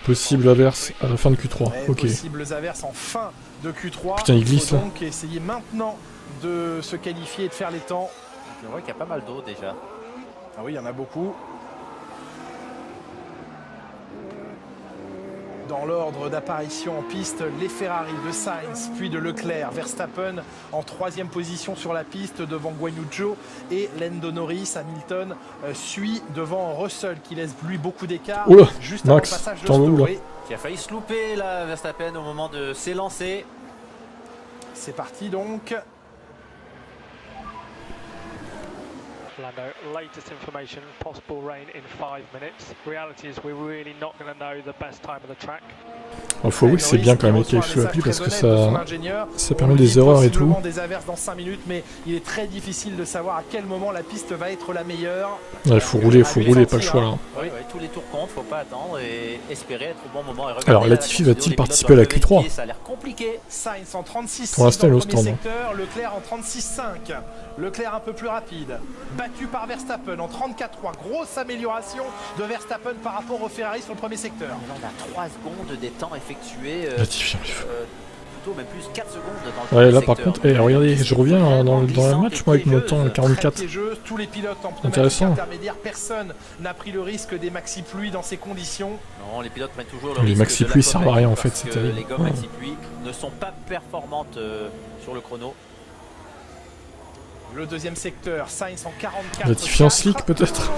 Possible averse à la fin de Q3. Ok. Possibles averses en fin de Q3. Putain, il glisse là. Donc essayer maintenant de se qualifier et de faire les temps. On voit qu'il y a pas mal d'eau déjà. Ah oui, il y en a beaucoup. Dans l'ordre d'apparition en piste, les Ferrari de Sainz, puis de Leclerc. Verstappen en 3e position sur la piste devant Guan Yu Zhou et Lando Norris. Hamilton suit devant Russell qui laisse lui beaucoup d'écart juste avant le passage de Stowe. Qui a failli se louper là, Verstappen au moment de s'élancer. C'est parti donc. Lando, latest information, possible rain in 5 minutes. Reality is we're really not going to know the best time of the track. Il faut avouer que c'est bien quand même avec les sous appli parce que ça permet des erreurs et tout. Des averses dans 5 minutes, mais il est très difficile de savoir à quel moment la piste va être la meilleure. Il faut rouler, pas le choix là. Oui, tous les tours comptent, faut pas attendre et espérer être au bon moment. Alors Latifi va-t-il participer à la Q3? Ça a l'air compliqué. Sainz en 36 pour l'instant, dans le premier secteur, Leclerc en 36,5. Leclerc un peu plus rapide, battu par Verstappen en 34,3. Grosse amélioration de Verstappen par rapport au Ferrari sur le premier secteur. Là, on a 3 secondes des temps effectués. Latifi, plutôt même plus 4 secondes dans le ouais, là secteur. Par contre, regardez, je reviens dans le match moi avec mon temps 44. Tous les pilotes en pneumatique intermédiaire, personne n'a pris le risque des maxi pluies dans ces conditions. Non, les pilotes prennent toujours le les risque. Les maxi pluies servent à rien en fait, c'est terrible. Les gommes maxi pluies ne sont pas performantes sur le chrono. Le deuxième secteur, Sainz en 44. Latifi en slick peut-être.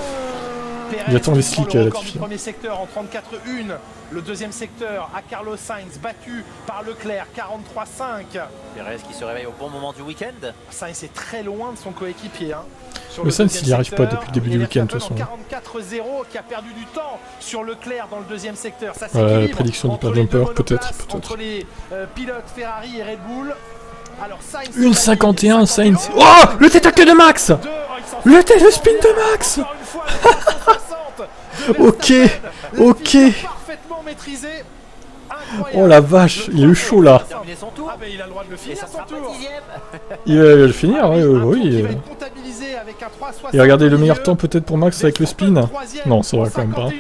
Il attend les slicks à Latifi. Le premier secteur en 34,1. Le deuxième secteur à Carlos Sainz, battu par Leclerc, 43,5. Perez qui se réveille au bon moment du week-end. Sainz est très loin de son coéquipier. Le Sainz il n'y arrive pas depuis le début du week-end de toute façon. 44,0 qui a perdu du temps sur Leclerc dans le deuxième secteur. Ça la prédiction du plat jumper peut-être. Entre les pilotes Ferrari et Red Bull. Alors, 1,51 Sainz. Oh, le tête à queue de Max. Le tête de spin de Max. Ok. Parfaitement maîtrisé. Oh la vache, il a eu chaud là. Il a le droit de le finir son tour. Il va le finir, oui. Et regardez le meilleur temps peut-être pour Max avec le spin. Non, ça va quand même pas.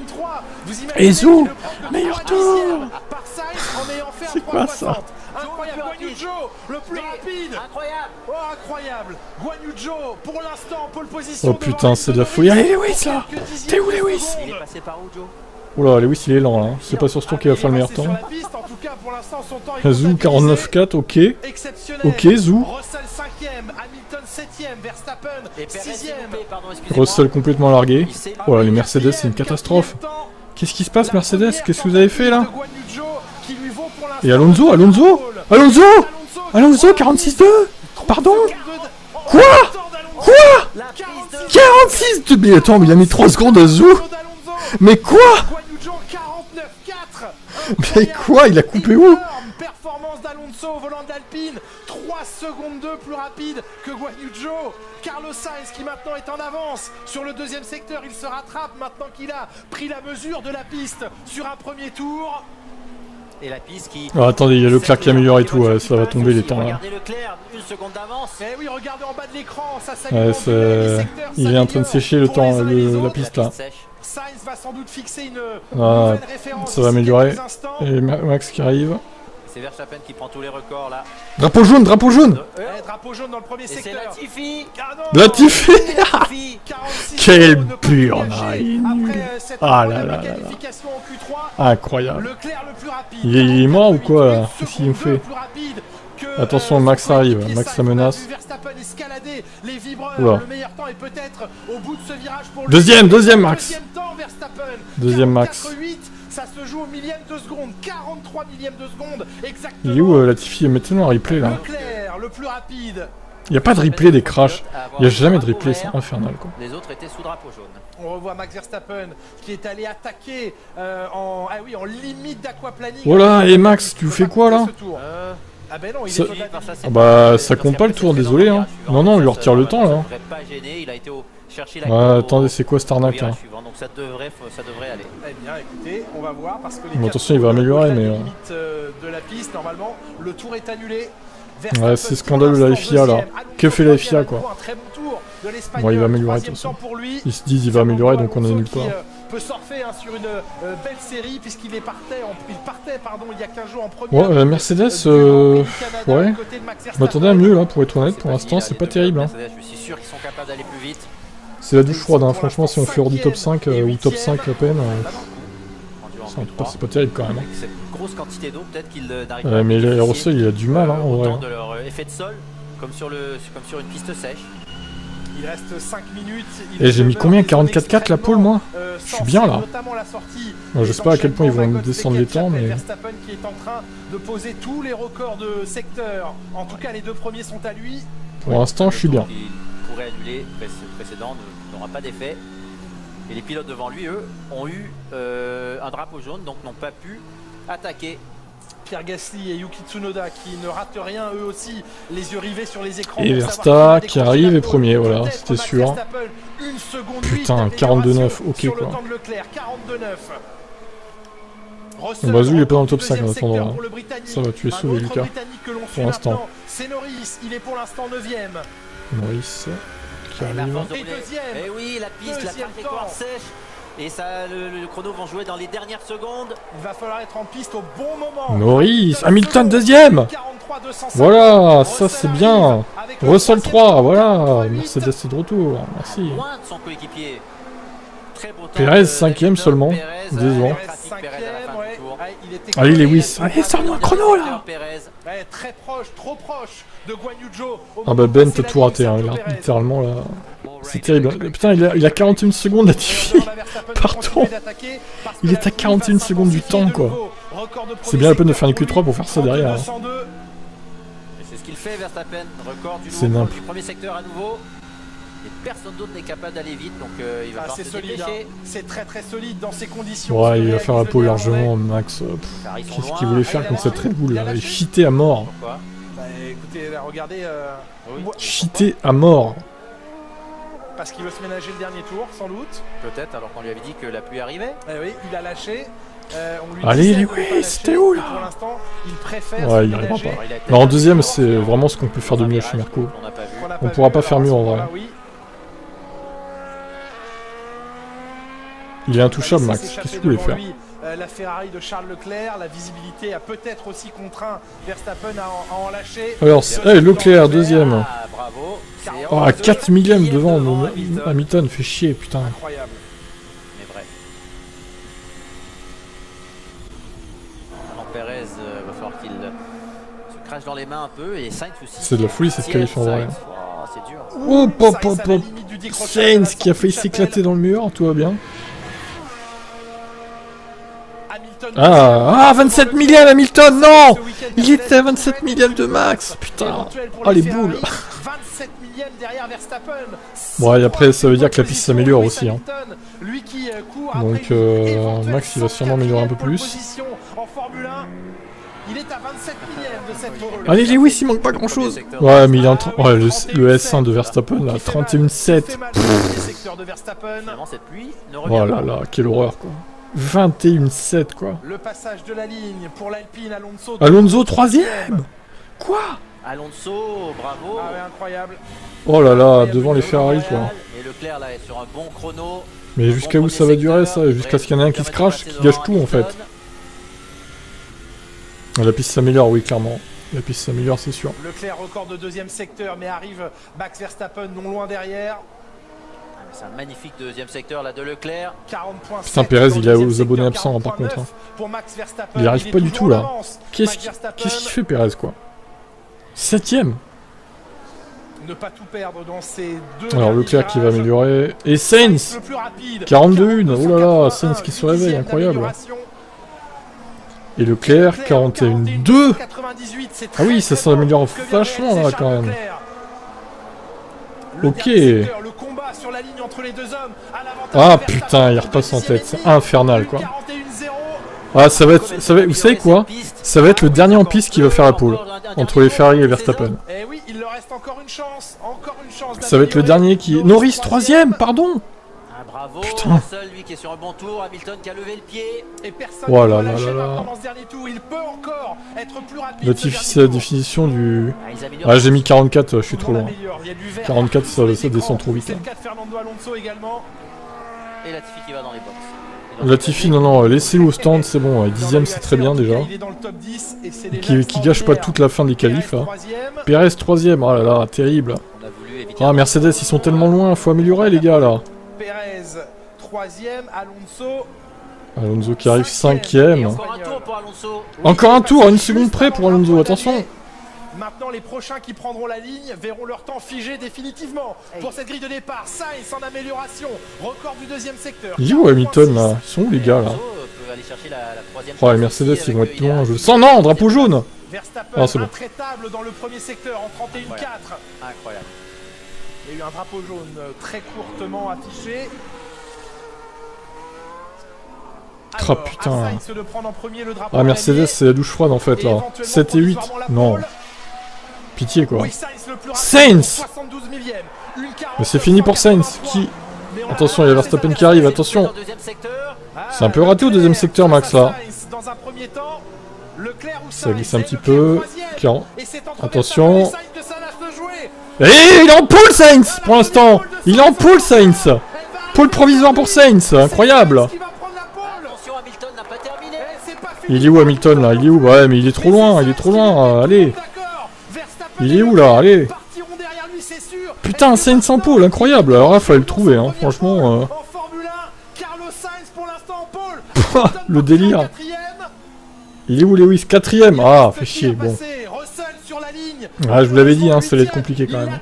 Et Zou, meilleur tour. C'est quoi ça? Incroyable, Guan Yu Zhou, le plus rapide. Incroyable. Oh, incroyable. Guan Yu Zhou, pour l'instant, en pole position. Oh putain, c'est de la folie. Allez, Lewis là. T'es où, Lewis? Il est passé par où, Joe? Oula, Lewis il est lent là. C'est pas sur ce tour qu'il va faire le meilleur temps. Zou 49,4, ok. Ok, Zou. Russell 5ème, Hamilton 7ème, Verstappen 6ème. Russell complètement largué. Oh là, les Mercedes, c'est une catastrophe. Qu'est-ce qui se passe, Mercedes? Qu'est-ce que vous avez fait là? Et Alonso 46,2. Pardon? Quoi? 46,2. Mais attends, mais il a mis 3 secondes à Zou. Mais quoi? Mais quoi? Il a coupé où? Performance d'Alonso au volant d'Alpine, 3 secondes 2 plus rapide que Guan Yu Zhou. Carlos Sainz qui maintenant est en avance sur le deuxième secteur, il se rattrape maintenant qu'il a pris la mesure de la piste sur un premier tour. Et la piste qui... Oh, attendez, il y a Leclerc qui améliore et tout, ça va tomber les temps là. Regardez Leclerc, 1 seconde d'avance. Eh oui, regardez en bas de l'écran, ça s'alimente. Il est en train de sécher le temps, la piste là. Sainz va sans doute fixer une nouvelle référence. Ça va améliorer. Et Max qui arrive. C'est Verstappen qui prend tous les records là. Drapeau jaune, drapeau jaune. Drapeau jaune dans le premier secteur. C'est Latifi. Latifi. Quel pur nine. Ah là là là. Incroyable. Il est mort ou quoi là? Qu'est-ce qu'il nous fait? Attention, Max arrive. Max la menace. Oula. Deuxième Max. Deuxième Max. Ça se joue au millième de seconde, 43 millièmes de seconde, exactement. Il est où Latifi? Mettez-nous un replay là. Leclerc, le plus rapide. Il n'y a pas de replay des crashs. Il n'y a jamais de replay, c'est infernal quoi. Les autres étaient sous drapeau jaune. On revoit Max Verstappen qui est allé attaquer en limite d'aquaplaning. Voilà, et Max, tu fais quoi là? Ah ben non, il ça... est bah ça compte pas le tour, désolé hein. Non, il lui retire le temps là. Attendez, c'est quoi cette arnaque là? Donc ça devrait aller. Eh bien écoutez, on va voir parce que bon, attention, il va améliorer mais... limite de la piste, normalement, le tour est annulé. Ouais, c'est scandaleux la FIA là. Que fait la FIA quoi? Bon, il va améliorer de toute façon. Ils se disent il va améliorer donc on annule pas. Peut surfer sur une belle série puisqu'il partait il y a 15 jours en première. Ouais, Mercedes, ouais. Je m'attendais à mieux là pour être honnête. Pour l'instant, c'est pas terrible. Hein. Je suis sûr qu'ils sont capables d'aller plus vite. C'est la douche froide, hein. Franchement, si on fait hors du top 5 ou top 5 à peine, C'est pas terrible quand même. Avec cette grosse quantité d'eau, peut-être qu'il n'arrive pas. Mais Russell, il a du mal, hein, en vrai. De leur effet de sol, comme sur une piste sèche. Il reste 5 minutes. Et j'ai mis combien 44-4 la pole, moi? Je suis bien là. Bon, je sais pas à quel point ils vont nous descendre les temps, mais... Verstappen qui est en train de poser tous les records de secteur. En tout cas, les deux premiers sont à lui. Pour l'instant, je suis bien. Il pourrait annuler, précédent n'aura pas d'effet. Et les pilotes devant lui, eux, ont eu un drapeau jaune, donc n'ont pas pu attaquer. Pierre Gasly et Yuki Tsunoda qui ne ratent rien, eux aussi, les yeux rivés sur les écrans. Et Verstappen qui arrive est premier, voilà, c'était sûr. Putain, 42-9, ok quoi. Bon, Bazou, il est pas dans le top 5 en attendant. Ça va, tu es sauvé, Lucas. Pour l'instant. C'est Norris, il est pour l'instant 9ème. Norris qui arrive. Et oui, la piste, la trajectoire sèche. Et ça, le chrono vont jouer dans les dernières secondes. Il va falloir être en piste au bon moment. Norris, Hamilton deuxième. Voilà, ça c'est bien. Russell 3, voilà. Mercedes c'est de retour, merci. Loin de son coéquipier. Perez 5ème seulement. Désolé. Allez Lewis, allez sors-nous un chrono là. Très proche, trop proche de Guan Yu Zhou. Ah bah Ben t'as tout raté, hein, littéralement là. C'est terrible. Putain, il a 41 secondes à Tiffy. Pardon. Il est à 41 secondes du temps quoi. C'est bien la peine de faire une Q3 pour faire ça derrière. C'est ce qu'il fait Verstappen, record du premier secteur à nouveau. Et personne d'autre n'est capable d'aller vite, donc il va falloir se dépêcher. C'est très très solide dans ces conditions. Ouais, il va faire la pole largement, Max. Qu'est-ce qu'il voulait faire contre cette Red Bull là? Il est cheaté à mort. Bah écoutez, là, regardez... Cheaté à mort. Parce qu'il veut se ménager le dernier tour, sans doute. Peut-être, alors qu'on lui avait dit que la pluie arrivait. Eh oui, il a lâché. Allez Lewis, t'es où là? Pour l'instant, il préfère. Ouais, il n'y arrivera pas. Alors, en deuxième, c'est vraiment ce qu'on peut faire de mieux chez Merco. On pourra pas faire mieux en vrai. Il est intouchable, Max. Qu'est-ce que tu voulais faire? La Ferrari de Charles Leclerc, la visibilité a peut-être aussi contraint Verstappen à en lâcher. Alors, Leclerc, deuxième. Oh, à 4 millièmes devant, Hamilton fait chier, putain. Incroyable. Mais vrai. Maintenant, Perez va falloir qu'il se crache dans les mains un peu et Sainz aussi. C'est de la folie cette qualif en vrai. C'est dur. Oh, pop. Sainz qui a failli s'éclater dans le mur, tout va bien. Ah, 27 millièmes Hamilton, non! Il était à 27 millièmes de Max, putain. Oh les boules. 27 millièmes derrière Verstappen. Bon, et après ça veut dire que la piste s'améliore aussi. Hein. Donc Max il va sûrement améliorer un peu plus. Allez Lewis, il manque pas grand chose. Ouais, mais il est en train... Ouais, le S1 de Verstappen là, 31-7. Oh là là, quelle horreur quoi. 21-7 quoi. Le passage de la ligne pour l'Alpine, Alonso. Alonso 3ème. Quoi? Alonso, bravo. Ah ouais, incroyable. Oh là là, devant les Ferrari quoi. Et Leclerc là est sur un bon chrono. Mais jusqu'à où ça va durer ça? Jusqu'à ce qu'il y en ait un qui se crache, qui gâche tout en fait. La piste s'améliore, oui clairement. La piste s'améliore, c'est sûr. Leclerc record de deuxième secteur, mais arrive Max Verstappen non loin derrière. C'est un magnifique deuxième secteur là de Leclerc. 40 points. Putain, Perez il est aux abonnés absents par contre. Hein. Il arrive pas du tout là. Qu'est-ce qu'il fait Perez quoi? 7ème. Ne pas tout perdre dans ces deux. Alors Leclerc qui va améliorer. Et Sainz 42-1. Oh là là, Sainz qui se réveille, incroyable. Et Leclerc 41-2. Ah oui, ça s'améliore vachement là quand même. Ok. Ah putain, il repasse en tête, c'est infernal quoi. Ah ça va être, vous savez quoi? Ça va être le dernier en piste qui va faire la pole entre les Ferrari et Verstappen. Ça va être le dernier qui... Norris 3ème, pardon. Bravo, putain. Seul lui qui est sur un bon tour, Hamilton qui a levé le pied. Et personne oh là là là là. Il peut encore être plus rapide. Latifi c'est la définition du... Ah j'ai mis 44, je suis trop loin. 44 ça descend trop vite. C'est le cas de Fernando Alonso également. Et Latifi qui va dans les box. Latifi non, laissez-le au stand, c'est bon, 10ème c'est très bien déjà. Qui gâche pas toute la fin des qualifs là. Perez 3ème, oh là là, terrible. Ah Mercedes ils sont tellement loin, faut améliorer les gars là. Perez 3ème, Alonso Alonso qui arrive 5ème. Encore un tour pour Alonso. Encore un tour, à 1 seconde près pour Alonso, attention. Maintenant, les prochains qui prendront la ligne verront leur temps figé définitivement. Pour cette grille de départ, Sainz en amélioration. Record du deuxième secteur. Il est où Hamilton là? Ils sont où les gars là? Oh les Mercedes ils vont être loin, je le sens. Non, drapeau jaune. Verstappen intraitable dans le premier secteur en 31-4. Incroyable. Il y a eu un drapeau jaune très courtement affiché. Ah putain. Ah Mercedes c'est la douche froide en fait là. 7 et 8. Non. Pitié quoi. Sainz. Mais c'est fini pour Sainz. Qui... Attention il y a Verstappen qui arrive, attention. C'est un peu raté au deuxième secteur Max là. Ça glisse un petit peu. Attention. Et il est en pole Sainz pour l'instant. Il est en pole Sainz. Pole provisoire pour Sainz. Incroyable. Il est où Hamilton là? Il est où? Ouais mais il est trop loin, allez. Il est où là? Allez. Putain, Sainz en pole, incroyable. Alors là fallait le trouver hein, franchement. Le délire. Il est où Lewis? 4ème. Ah, fait chier, bon. Ah, je vous l'avais dit, hein, ça allait être compliqué quand même.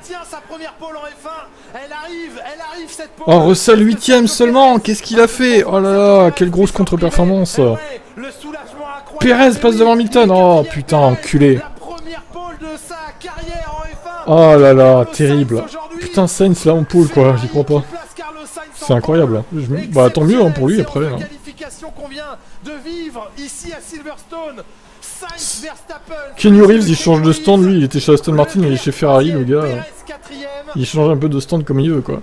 Oh, Russell 8ème seulement. Qu'est-ce qu'il a fait? Oh là là, quelle grosse contre-performance. Perez passe devant Hamilton. Oh putain, enculé. Oh là là, terrible. Putain, Sainz là en pole quoi, j'y crois pas. C'est incroyable. Bah tant mieux hein, pour lui après. Hein. Keanu Reeves il change de stand, lui il était chez Aston Martin, il est chez Ferrari le gars. Il change un peu de stand comme il veut quoi.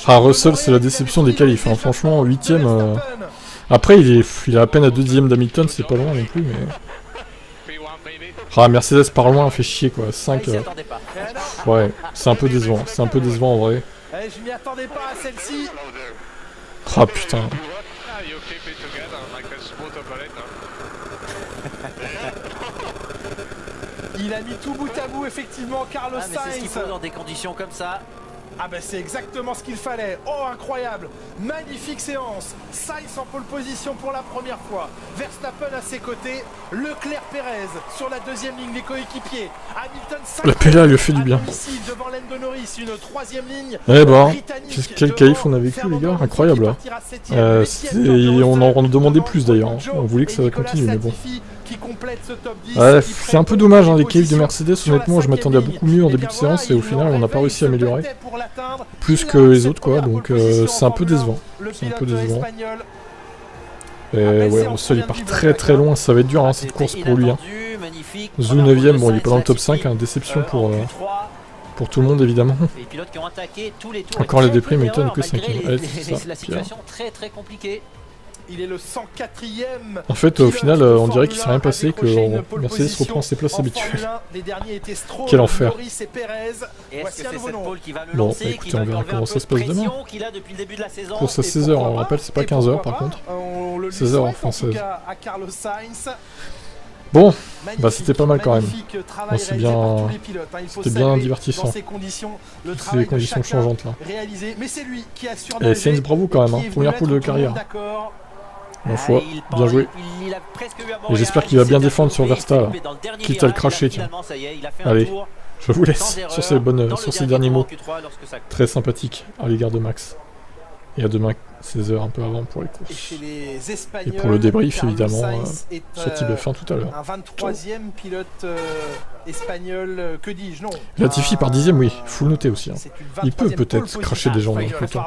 Ah Russell c'est la déception des qualifs, hein. Franchement 8ème. Après il est à peine à 2ème d'Hamilton, c'est pas loin non plus mais... Ah Mercedes par loin fait chier quoi, 5... Ouais, c'est un peu décevant en vrai. Je m'y attendais pas à celle-ci. Ah putain. Il a mis tout bout à bout effectivement Carlos Sainz. C'est ce qu'il faut dans des conditions comme ça. Ah bah c'est exactement ce qu'il fallait. Oh incroyable. Magnifique séance. Sainz en pole position pour la première fois. Verstappen à ses côtés. Leclerc Perez sur la deuxième ligne des coéquipiers. Hamilton la PLA lui fait du bien. Devant Lando Norris, une troisième ligne. Eh ben, quel qualif on a vécu les gars, incroyable. On en demandait plus d'ailleurs. On voulait que ça continue mais bon. Ouais, c'est un peu dommage hein, les qualifs de Mercedes, honnêtement je m'attendais à beaucoup mieux en début de séance et au final on n'a pas réussi à améliorer. Plus que les autres quoi, donc c'est un peu décevant. Et ouais, Russell il part très très loin, ça va être dur hein, cette course pour lui. Hein. Zou 9ème, bon il est pas dans le top 5, hein, déception pour tout le monde évidemment. Encore les déprimes, Hamilton que 5ème. C'est la situation très compliquée. Il est le 104ème. En fait, au final, on dirait qu'il s'est rien passé, que Mercedes reprend ses places habituelles. Quel enfer. Bon, bah, écoutez, on verra comment ça se passe demain. Course à 16h, on rappelle, c'est pas 15h par contre. 16h en française. Bon, bah c'était pas mal quand même. Bon, c'était bien divertissant. C'est les conditions changeantes là. Et Sainz, bravo quand même, hein. Première pole de carrière. Une fois, bien joué. Et j'espère qu'il va bien défendre sur Versta là. Quitte à le cracher, tiens. Allez, je vous laisse sur ces derniers mots. Très sympathiques à l'égard de Max. Et à demain, 16h un peu avant pour les courses. Et pour le débrief évidemment sur Type F1 tout à l'heure. Un 23ème pilote espagnol, que dis-je, non. Latifi par 10ème, oui, faut le noter aussi. Hein. Il peut peut-être cracher des gens dans le peloton.